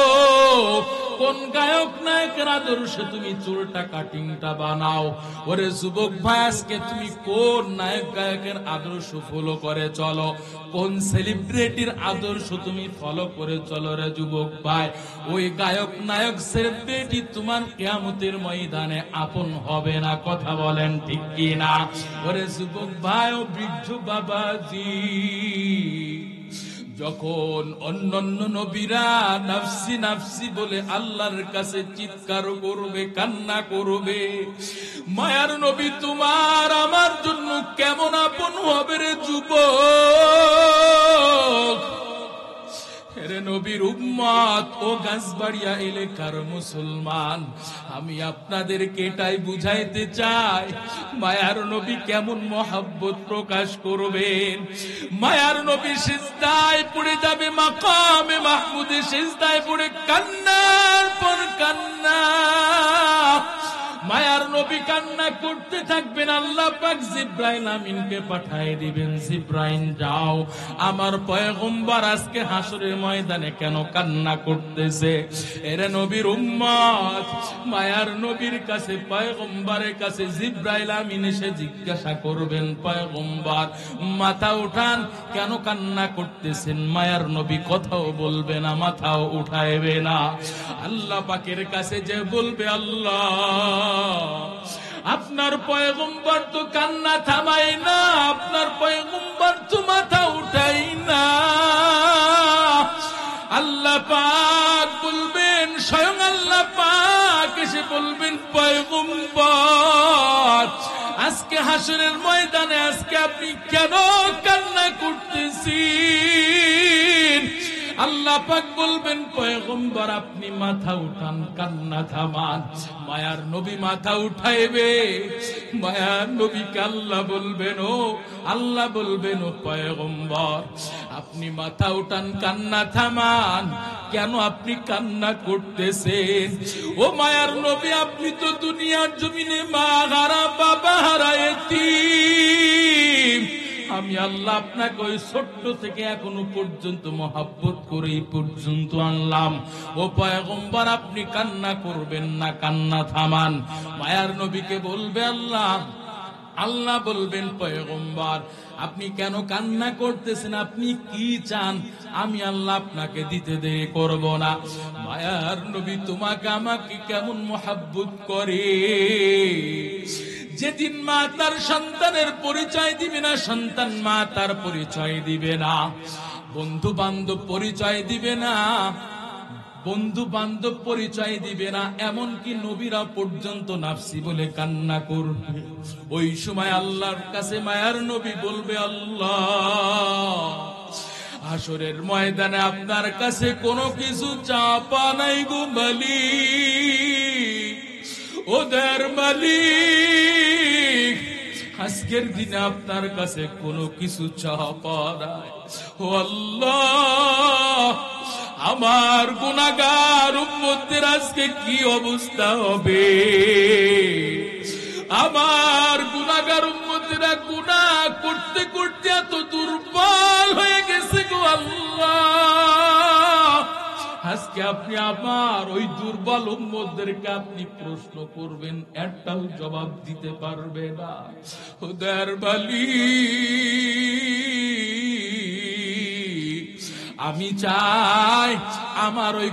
কোন গায়ক নায়কের আদর্শে তুমি চুলটা কাটিংটা বানাও? ওরে যুবক ভাই, আজকে তুমি কোন নায়ক গায়কের আদর্শ ফলো করে চলো? কোন সেলিব্রিটির আদর্শ তুমি ফলো করে চলো রে যুবক ভাই? ওই গায়ক নায়ক সেলিব্রিটি তোমার কিয়ামতের ময়দানে আপন হবে না, কথা বলেন ঠিক কি না? ওরে যুবক ভাই ও বৃদ্ধ বাবাজি, যখন অন্যান্য নবীরা নাফসি নাফসি বলে আল্লাহর কাছে চিৎকার করবে, কান্না করবে, মায়ার নবী তোমার আমার জন্য কেমন আপন হবে রে যুবক? রে নবীর উম্মত ও গাছবাড়িয়া এলাকার মুসলমান, আমি আপনাদেরকে এটাই বুঝাইতে চাই, মায়ার নবী কেমন মহব্বত প্রকাশ করবেন। মায়ার নবী সিজদায় পড়ে যাবে, মাকামে মাহমুদে সিজদায় পড়ে কান্নার পর কান্না। মায়ার নবী কান্না করতে থাকবেন, আল্লাহ পাক জিব্রাইল আমিনকে পাঠিয়ে দিবেন, জিব্রাইল যাও, আমার পয়গম্বর আজকে হাসরের ময়দানে কেন কান্না করতেছে। এরে নবীর উম্মত, মায়ার নবীর কাছে, পয়গম্বরের কাছে জিব্রাইল আমিন এসে জিজ্ঞাসা করবেন, পয়গম্বর মাথা উঠান, কেন কান্না করতেছেন? মায়ার নবী কথাও বলবে না, মাথাও উঠাইবে না। আল্লাহ পাকের কাছে যে বলবে, আল্লাহ আপনার পয়গম্বর তো কান্না থামায় না, আপনার পয়গম্বর তো মাথা উঠাই না। আল্লাহ পাক বলবেন, স্বয়ং আল্লাহ পাক এসে বলবেন, পয়গম্বর আজকে হাসরের ময়দানে আজকে আপনি কেন কান্না করতেছেন? আল্লাহ পাক বলবেন, পয়গম্বর আপনি মাথা উঠান, কান্না থামান। মায়ার নবী মাথা উঠাইবে, মায়ার নবীকে আল্লাহ বলবেন, ও আল্লাহ বলবেন, ও পয়গম্বর আপনি মাথা উঠান, কান্না থামান, কেন আপনি কান্না করতেছেন? ও মায়ার নবী, আপনি তো দুনিয়ার জমিনে মা হারা, বাবা হারা, এতিম। আমি আল্লাহ আপনাকে ওই ছোট্ট থেকে এখনো পর্যন্ত মহব্বত করে এই পর্যন্ত আনলাম। ও পয়গম্বর আপনি কান্না করবেন না, কান্না থামান। মায়ার নবীকে বলবে আল্লাহ, আল্লাহ বলবেন, পয়গম্বর আপনি কেন কান্না করতেছেন, আপনি কি চান? আমি আল্লাহ আপনাকে দিতে দেরি করব না। মায়ার নবী তোমাকে আমাকে কেমন মহব্বত করে। যেদিন মা তার সন্তানের পরিচয় দিবে না, সন্তান মা তার পরিচয় দিবে না, বন্ধু বান্ধব পরিচয় দিবে না, বন্ধু বান্ধব পরিচয় দিবে না, এমনকি নবীরা পর্যন্ত নাফসি বলে কান্না করবে। ওই সময় আল্লাহর কাছে মায়ার নবী বলবে, আল্লাহ হাসরের ময়দানে আপনার কাছে কোনো কিছু চাপা নাই গো মালিক, ওদের মালিক আজকের দিনে আপনার কাছে কোনো কিছু চাপা নাই। ও আল্লাহ, আমার গুনাহগার উম্মতের আজকে কি অবস্থা হবে? আমার গুনাহগার উম্মতেরা গুনাহ করতে করতে এত দুর্বল হয়ে গেছে গো আল্লাহ, আজকে আপনি আমার ওই দুর্বল উম্মতদেরকে আপনি প্রশ্ন করবেন, একটাও জবাব দিতে পারবে না। খোদার বলি, আমি চাই আমার ওই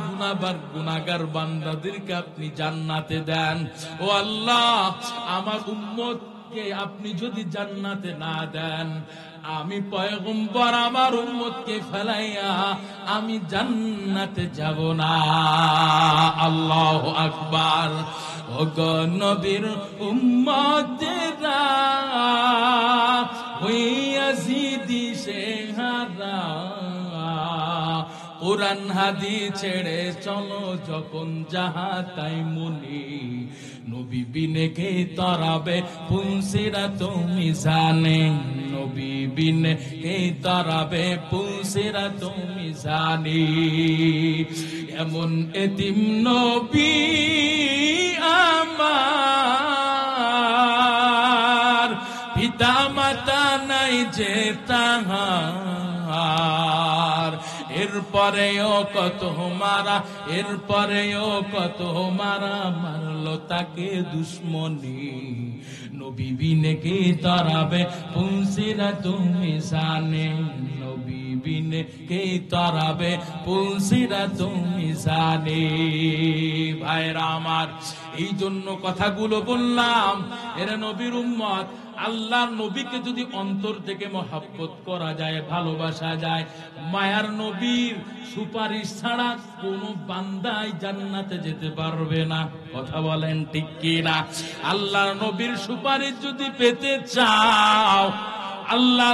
গুনাহগার বান্দাদেরকে আপনি জান্নাতে দেন। ও আল্লাহ, আমার উম্মতকে আপনি যদি জান্নাতে না দেন, আমি পয়গম্বর আমার উম্মতকে ফেলাইয়া আমি জান্নাতে যাব না। আল্লাহু আকবার। ও গো নবীর উম্মতেরা হইয়া জিদিসে হারা, কুরআন হাদিস ছেড়ে চলো যখন যাহা তাই মুনি, নবী বিনে কে তরাবে পুলসিরা তুমি জানে, নবী বিনে কে তরাবে পুলসিরা তুমি জানি। এমন এতিম নবী আমার, পিতা মাতা নাই যে তাহার, এরপরেও কত মারা, এরপরেও কত মারা, মারলো তাকে দুশ্মনী, নবী বিনে কে তরাবে পুলসিরা তুমি জানে, নবী বিনে কে তরাবে পুলসিরা তুমি জানে। ভাইরা আমার, এই জন্য কথাগুলো বললাম। এরা নবীর উম্মত, আল্লাহর নবীকে যদি অন্তর থেকে মহব্বত করা যায়, ভালোবাসা যায়, মায়ার নবীর সুপারিশ ছাড়া কোনো বান্দাই জান্নাতে যেতে পারবে না। কথা বলেন ঠিক কি না? আল্লাহর নবীর সুপারিশ যদি পেতে চাও, আল্লাহ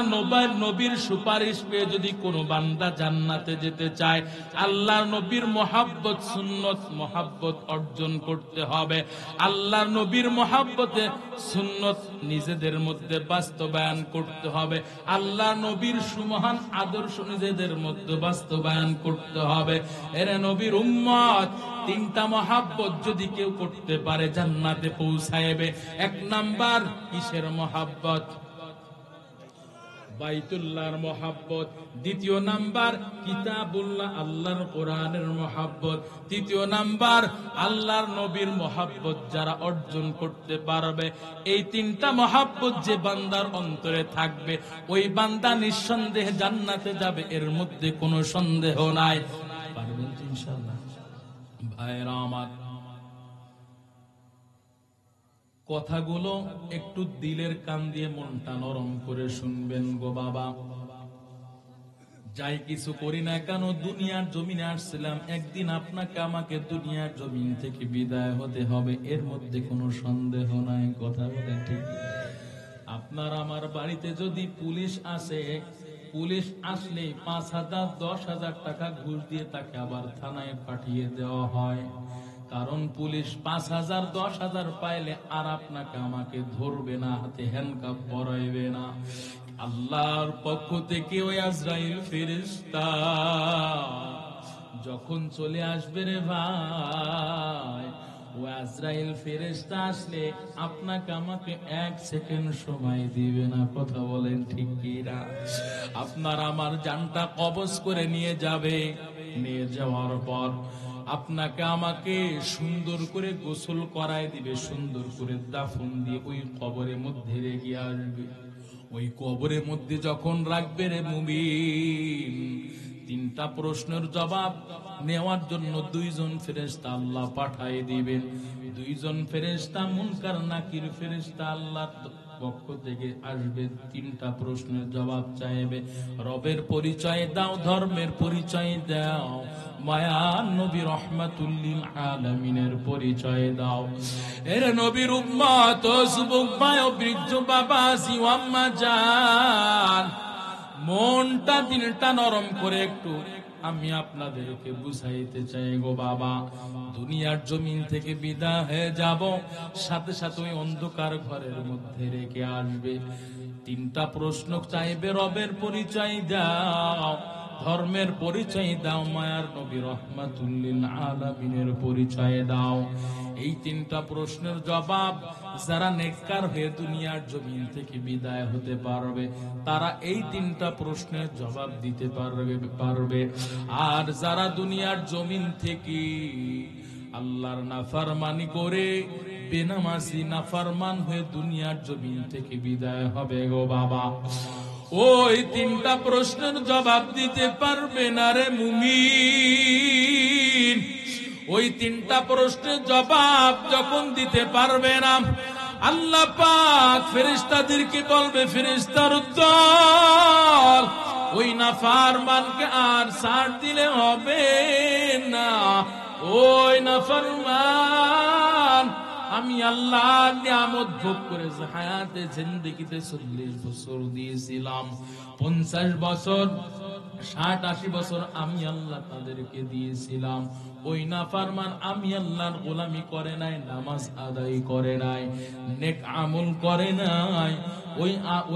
নবীর সুপারিশ পেয়ে যদি কোনো বান্দা জান্নাতে যেতে চায়, আল্লাহ নবীর মহাব্বত সুন্নত মহাব্বত অর্জন করতে হবে। আল্লাহ নবীর মহাব্বতে সুন্নত নিজেদের মধ্যে বাস্তবায়ন করতে হবে। আল্লাহ নবীর সুমহান আদর্শ নিজেদের মধ্যে বাস্তবায়ন করতে হবে। এরে নবীর উম্মত, তিনটা মহাব্বত যদি কেউ করতে পারে জান্নাতে পৌঁছাইবে। এক নাম্বার কিসের মহাব্বত? বাইতুল্লাহর মহাব্বত। দ্বিতীয় নাম্বার কিতাবুল্লাহ আল্লাহর কোরআনের মহাব্বত। তৃতীয় নাম্বার আল্লাহর নবীর মহাব্বত যারা অর্জন করতে পারবে, এই তিনটা মহাব্বত যে বান্দার অন্তরে থাকবে, ওই বান্দা নিঃসন্দেহে জান্নাতে যাবে, এর মধ্যে কোনো সন্দেহ নাই। পারবেন তো ইনশাআল্লাহ? ভাইরা আমার, কথাগুলো একটু দিলের কান দিয়ে মনটা নরম করে শুনবেন গো বাবা। যাই কিছু করি না কেন, দুনিয়ার জমিনে আসছিলাম, একদিন আপনাকে আমাকে দুনিয়ার জমিন থেকে বিদায় হতে হবে, এর মধ্যে কোনো সন্দেহ নাই। কথা বলে ঠিক? আপনার আমার বাড়িতে যদি পুলিশ আসে, পুলিশ আসলে 5,000 10,000 টাকা ঘুষ দিয়ে তাকে আবার থানায় পাঠিয়ে দেওয়া হয়। কারণ পুলিশ 5,000 10,000 পাইলে আর আপনাকে আমাকে ধরবে না, হাতে হ্যান্ডকাফ পরাইবে না। আল্লাহর পক্ষ থেকে ওই আজরাইল ফেরেশতা যখন চলে আসবে রে ভাই, ও আজরাইল ফেরেশতা আসলে আপনাকে আমাকে 1 সেকেন্ড সময় দিবে না। কথা বলেন ঠিক কি না? আপনার আমার জানটা কবজ করে নিয়ে যাবে। নিয়ে যাওয়ার পর আপনাকে আমাকে সুন্দর করে গোসল করায় দিবে, সুন্দর করে দাফন দিয়ে ওই কবরের মধ্যে রেখে আসবে। ওই কবরের মধ্যে যখন রাখবে রে মুমিন, তিনটা প্রশ্নের জবাব নেওয়ার জন্য 2 জন ফেরেশতা আল্লাহ পাঠিয়ে দিবেন। 2 জন ফেরেশতা মুনকার নাকির ফেরেশতা আল্লাহর পক্ষ থেকে আসবে, তিনটা প্রশ্নের জবাব চাইবে। রবের পরিচয় দাও, ধর্মের পরিচয় দাও, মায়ার নবী রহমাতুল লিল আলামিনের পরিচয় দাও। এর নবীর উম্মত, যুবক ভাই ও বৃদ্ধ বাবা জি ও আম্মা জান, মনটা দিলটা নরম করে একটু আমি আপনাদেরকে বুঝাইতে চাই গো বাবা। দুনিয়ার জমিন থেকে বিদায় হয়ে যাব, সাথে সাথে ওই অন্ধকার ঘরের মধ্যে রেখে আসবে। তিনটা প্রশ্ন চাইবে, রবের পরিচয় দাও, ধর্মের পরিচয় দাও, মায়ার নবী রহমাতুল লিল আলামিনের পরিচয় দাও। এই তিনটা প্রশ্নের জবাব যারা নেককার হয়ে দুনিয়ার জমিন থেকে বিদায় হতে পারবে, তারা এই তিনটা প্রশ্নের জবাব দিতে পারবে। আর যারা দুনিয়ার জমিন থেকে আল্লাহর নাফরমানি করে বেনামাজি নাফরমান হয়ে দুনিয়ার জমিন থেকে বিদায় হবে গো বাবা, ওই তিনটা প্রশ্নের জবাব দিতে পারবে না রে মুমিন। ওই তিনটা প্রশ্নের জবাব যখন দিতে পারবে না, আল্লাহ পাক ফেরেশতাদেরকে বলবে, ফেরেশতার দল, ওই নাফরমানকে আর ছাড় দিলে হবে না। ওই নাফরমান আমি আল্লাহ নিয়ামত ভোগ করে হায়াতে জিন্দেগিতে 40 বছর দিয়েছিলাম, 50 বছর 60-80 বছর আমি আল্লাহ তাদেরকে দিয়েছিলাম। ওই নাফরমান আমি আল্লাহর গোলামি করে নাই, নামাজ আদায় করে নাই, নেক আমল করে নাই,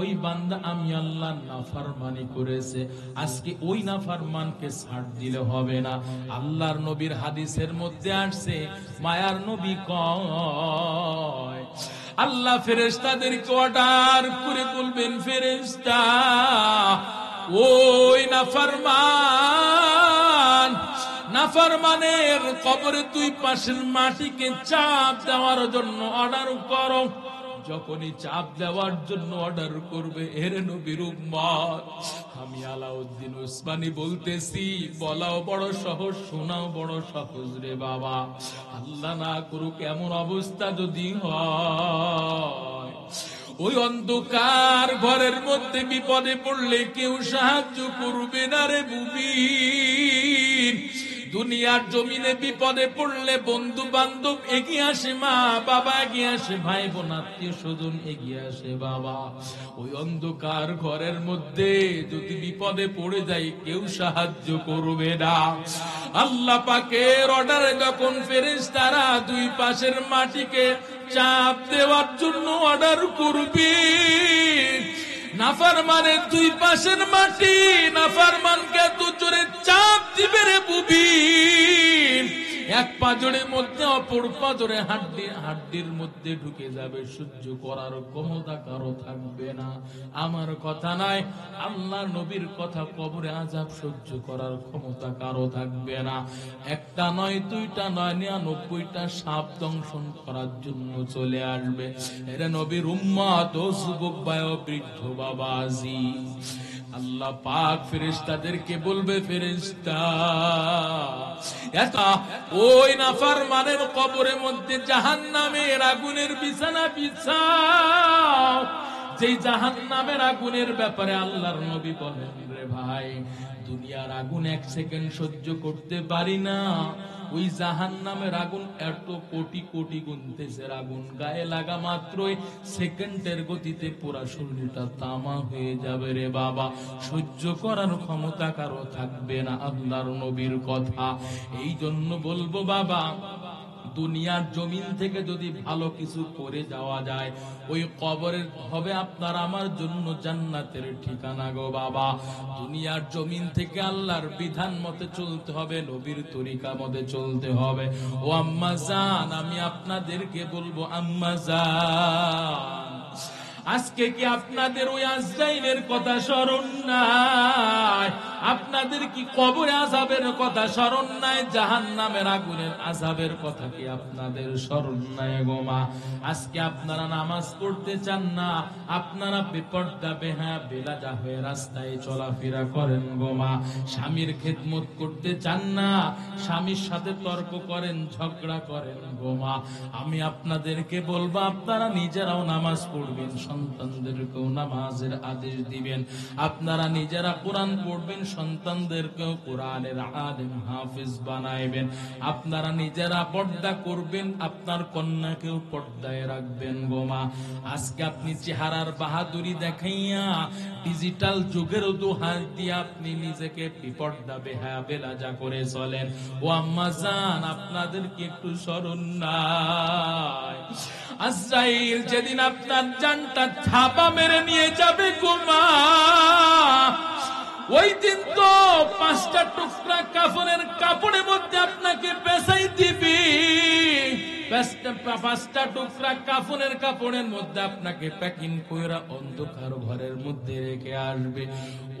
ওই বান্দা আমি আল্লাহর নাফরমানি করেছে। আজকে ওই নাফরমানকে ছাড় দিলে হবে না। আল্লাহর নবীর হাদিসের মধ্যে আসছে, মায়ার নবী কয় আল্লাহ ফেরেশতাদেরকে অর্ডার করে বলবেন, ফেরেশতা ওই নাফরমানের কবরে 2 পাশের মাটিকে চাপ দেওয়ার জন্য অর্ডার করো। যখনই চাপ দেওয়ার জন্য অর্ডার করবে, এর নবীর উম্মত আমি আলাউদ্দিন উসমানী বলতেছি, বলাও বড় সহজ, শোনাও বড় সহজ রে বাবা। আল্লাহ না করুক এমন অবস্থা যদি হয়, ওই অন্ধকার ঘরের মধ্যে বিপদে পড়লে কেউ সাহায্য করবে না রে মুমিন। দুনিয়ার জমিনে বিপদে পড়লে বন্ধু বান্ধব এগিয়ে আসে, মা বাবা এগিয়ে আসে, ভাই বোন আত্মীয় স্বজন এগিয়ে আসে বাবা। ওই অন্ধকার ঘরের মধ্যে যদি বিপদে পড়ে যায় কেউ সাহায্য করবে না। আল্লাহ পাকের অর্ডারে যখন ফেরেশতারা দুই পাশের মাটিকে চাপ দেওয়ার জন্য অর্ডার করবে, নাফরমানের দুই পাশের মাটি নাফরমানকে এত জোরে চাপ দিবে রে বুবি, এক পাজরের মধ্যে অপর পাজরে হাড্ডির মধ্যে ঢুকে যাবে, সহ্য করার ক্ষমতা কারো থাকবে না। আমার কথা নয়, আল্লাহ নবীর কথা, কবরে আযাব সহ্য করার ক্ষমতা কারো থাকবে না। একটা নয়, দুইটা নয়, 99টা সাপ দংশন করার জন্য চলে আসবে। এরা নবীর উম্মত ও যুবক ভাই ও বৃদ্ধ বাবাজি, আল্লাহ পাক ফেরেশতাদেরকে বলবে, ফেরেশতা ওই নাফরমানের কবরের মধ্যে জাহান্নামের আগুনের বিছানা বিছাও। যেই জাহান্নামের আগুনের ব্যাপারে আল্লাহর নবী বলেন, রে ভাই দুনিয়ার আগুন 1 সেকেন্ড সহ্য করতে পারি না, ওই জাহান্নামের আগুন এত কোটি কোটি গুনতেছে আগুন, গায়ে লাগা মাত্রই সেকেন্ডের গতিতে পুরা শরীরটা তামা হয়ে যাবে রে বাবা, সহ্য করার ক্ষমতা কারো থাকবে না। আল্লাহর নবীর কথা। এই জন্য বলবো বাবা, দুনিয়ার জমিন থেকে যদি ভালো কিছু করে যাওয়া যায়, ওই কবরের হবে আপনার আমার জন্য জান্নাতের ঠিকানা গো বাবা। দুনিয়ার জমিন থেকে আল্লাহর বিধান মতে চলতে হবে, নবীর তরিকা মতে চলতে হবে। ও আম্মা জান, আমি আপনাদেরকে বলবো, আম্মা জান, আজকে কি আপনাদের ওই আজরাইলের কথা স্মরণ নাই? আপনাদের কি কবরে আযাবের কথা স্মরণ নাই? জাহান্নামের আগুনের আযাবের কথা কি আপনাদের স্মরণ নাই গো মা? আজকে আপনারা নামাজ পড়তে চান না, আপনারা বেপরদা বেহায়া বেলাজা হয়ে রাস্তায় চলাফেরা করেন গো মা। স্বামীর খেদমত করতে চান না, স্বামীর সাথে তর্ক করেন, ঝগড়া করেন গো মা। আমি আপনাদেরকে বলবো, আপনারা নিজেরাও নামাজ পড়বেন, সন্তানদেরকেও নামাজের আদেশ দিবেন। আপনারা নিজেরা কোরআন পড়বেন, সন্তানদেরকেও কোরআনের আলেম হাফেজ বানাইবেন। আপনারা নিজেরা পর্দা করবেন, আপনার কন্যাকেও পর্দায় রাখবেন গো মা। আজকে আপনি চেহারার বাহাদুরি দেখাইয়া ডিজিটাল যুগের দোহাই দিয়ে আপনি নিজেকে বিপর্দা বেহায়া বেলাজা করে চলেন। ও আম্মা জান, আপনাদেরকে একটু স্মরণ নাই? আজরাইল যেদিন আপনার জানটা থাবা মেরে নিয়ে যাবে গো মা, ওই দিন তো 5টা টুকরা কাফনের কাপড়ের মধ্যে আপনাকে পেঁচাই দিবি। 5টা টুকরা কাফনের কাপড়ের মধ্যে আপনাকে প্যাকিং কইরা অন্ধকার ঘরের মধ্যে রেখে আসবে।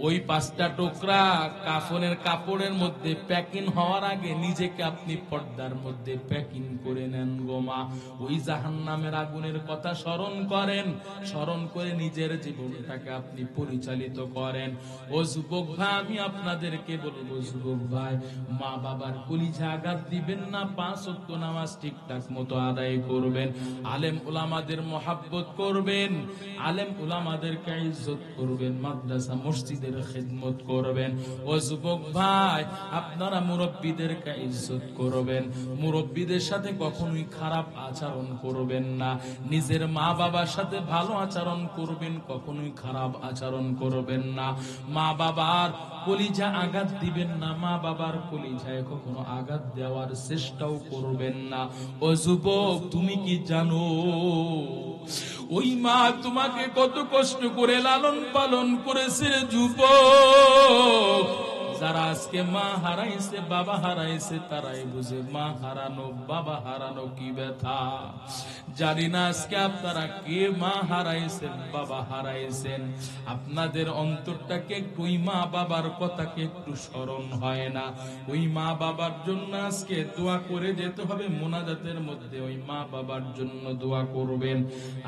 ওই 5টা টুকরা কাফনের কাপড়ের মধ্যে প্যাকিং হওয়ার আগে নিজেকে আপনি পর্দার মধ্যে প্যাকিং করে নেন গো মা। ওই জাহান্নামের আগুনের কথা স্মরণ করেন, স্মরণ করে নিজের জীবনটাকে আপনি পরিচালিত করেন। ও যুবক ভাই, আমি আপনাদেরকে বলবো, যুবক ভাই, মা বাবার কলিজা আঘাত দিবেন না, 5 ওয়াক্ত নামাজ ঠিকঠাক মতো আদায় করবেন, আলেম উলামাদের মহাব্বত করবেন, আলেম উলামাদেরকে ইজ্জত করবেন, মাদ্রাসা মসজিদের খিদমত করবেন। ও যুবক ভাই, আপনারা মুরব্বীদেরকে ইজ্জত করবেন, মুরব্বীদের সাথে কখনোই খারাপ আচরণ করবেন না। নিজের মা বাবার সাথে ভালো আচরণ করবেন, কখনোই খারাপ আচরণ করবেন না। মা বাবার কলিজা আঘাত দিবেন না, মা বাবার কলিজায় কখনো আঘাত দেওয়ার চেষ্টাও করবেন না। ও যুবক, তুমি কি জানো ওই মা তোমাকে কত কষ্ট করে লালন পালন করেছে রে যুবক? যারা আজকে মা হারাইছে, বাবা হারাইছে, তারাই বুঝে মা হারানো, বাবা হারানো কি ব্যথা। জানি না আজকে আপনারা কে মা হারাইছেন, বাবা হারাইছেন, আপনাদের অন্তরটাকে একটু ওই মা বাবার কথাকে একটু স্মরণ হয় না? ওই মা বাবার জন্য আজকে দোয়া করে যেতে হবে, মোনাজাতের মধ্যে ওই মা বাবার জন্য দোয়া করবেন।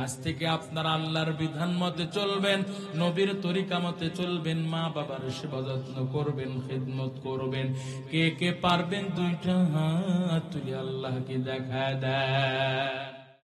আজ থেকে আপনারা আল্লাহর বিধান মতে চলবেন, নবীর তরিকা মতে চলবেন, মা বাবার সেবা যত্ন করবেন, খিদমত করবেন। কে কে পারবেন 2টা হাত তুলে আল্লাহকে দেখা দেয়।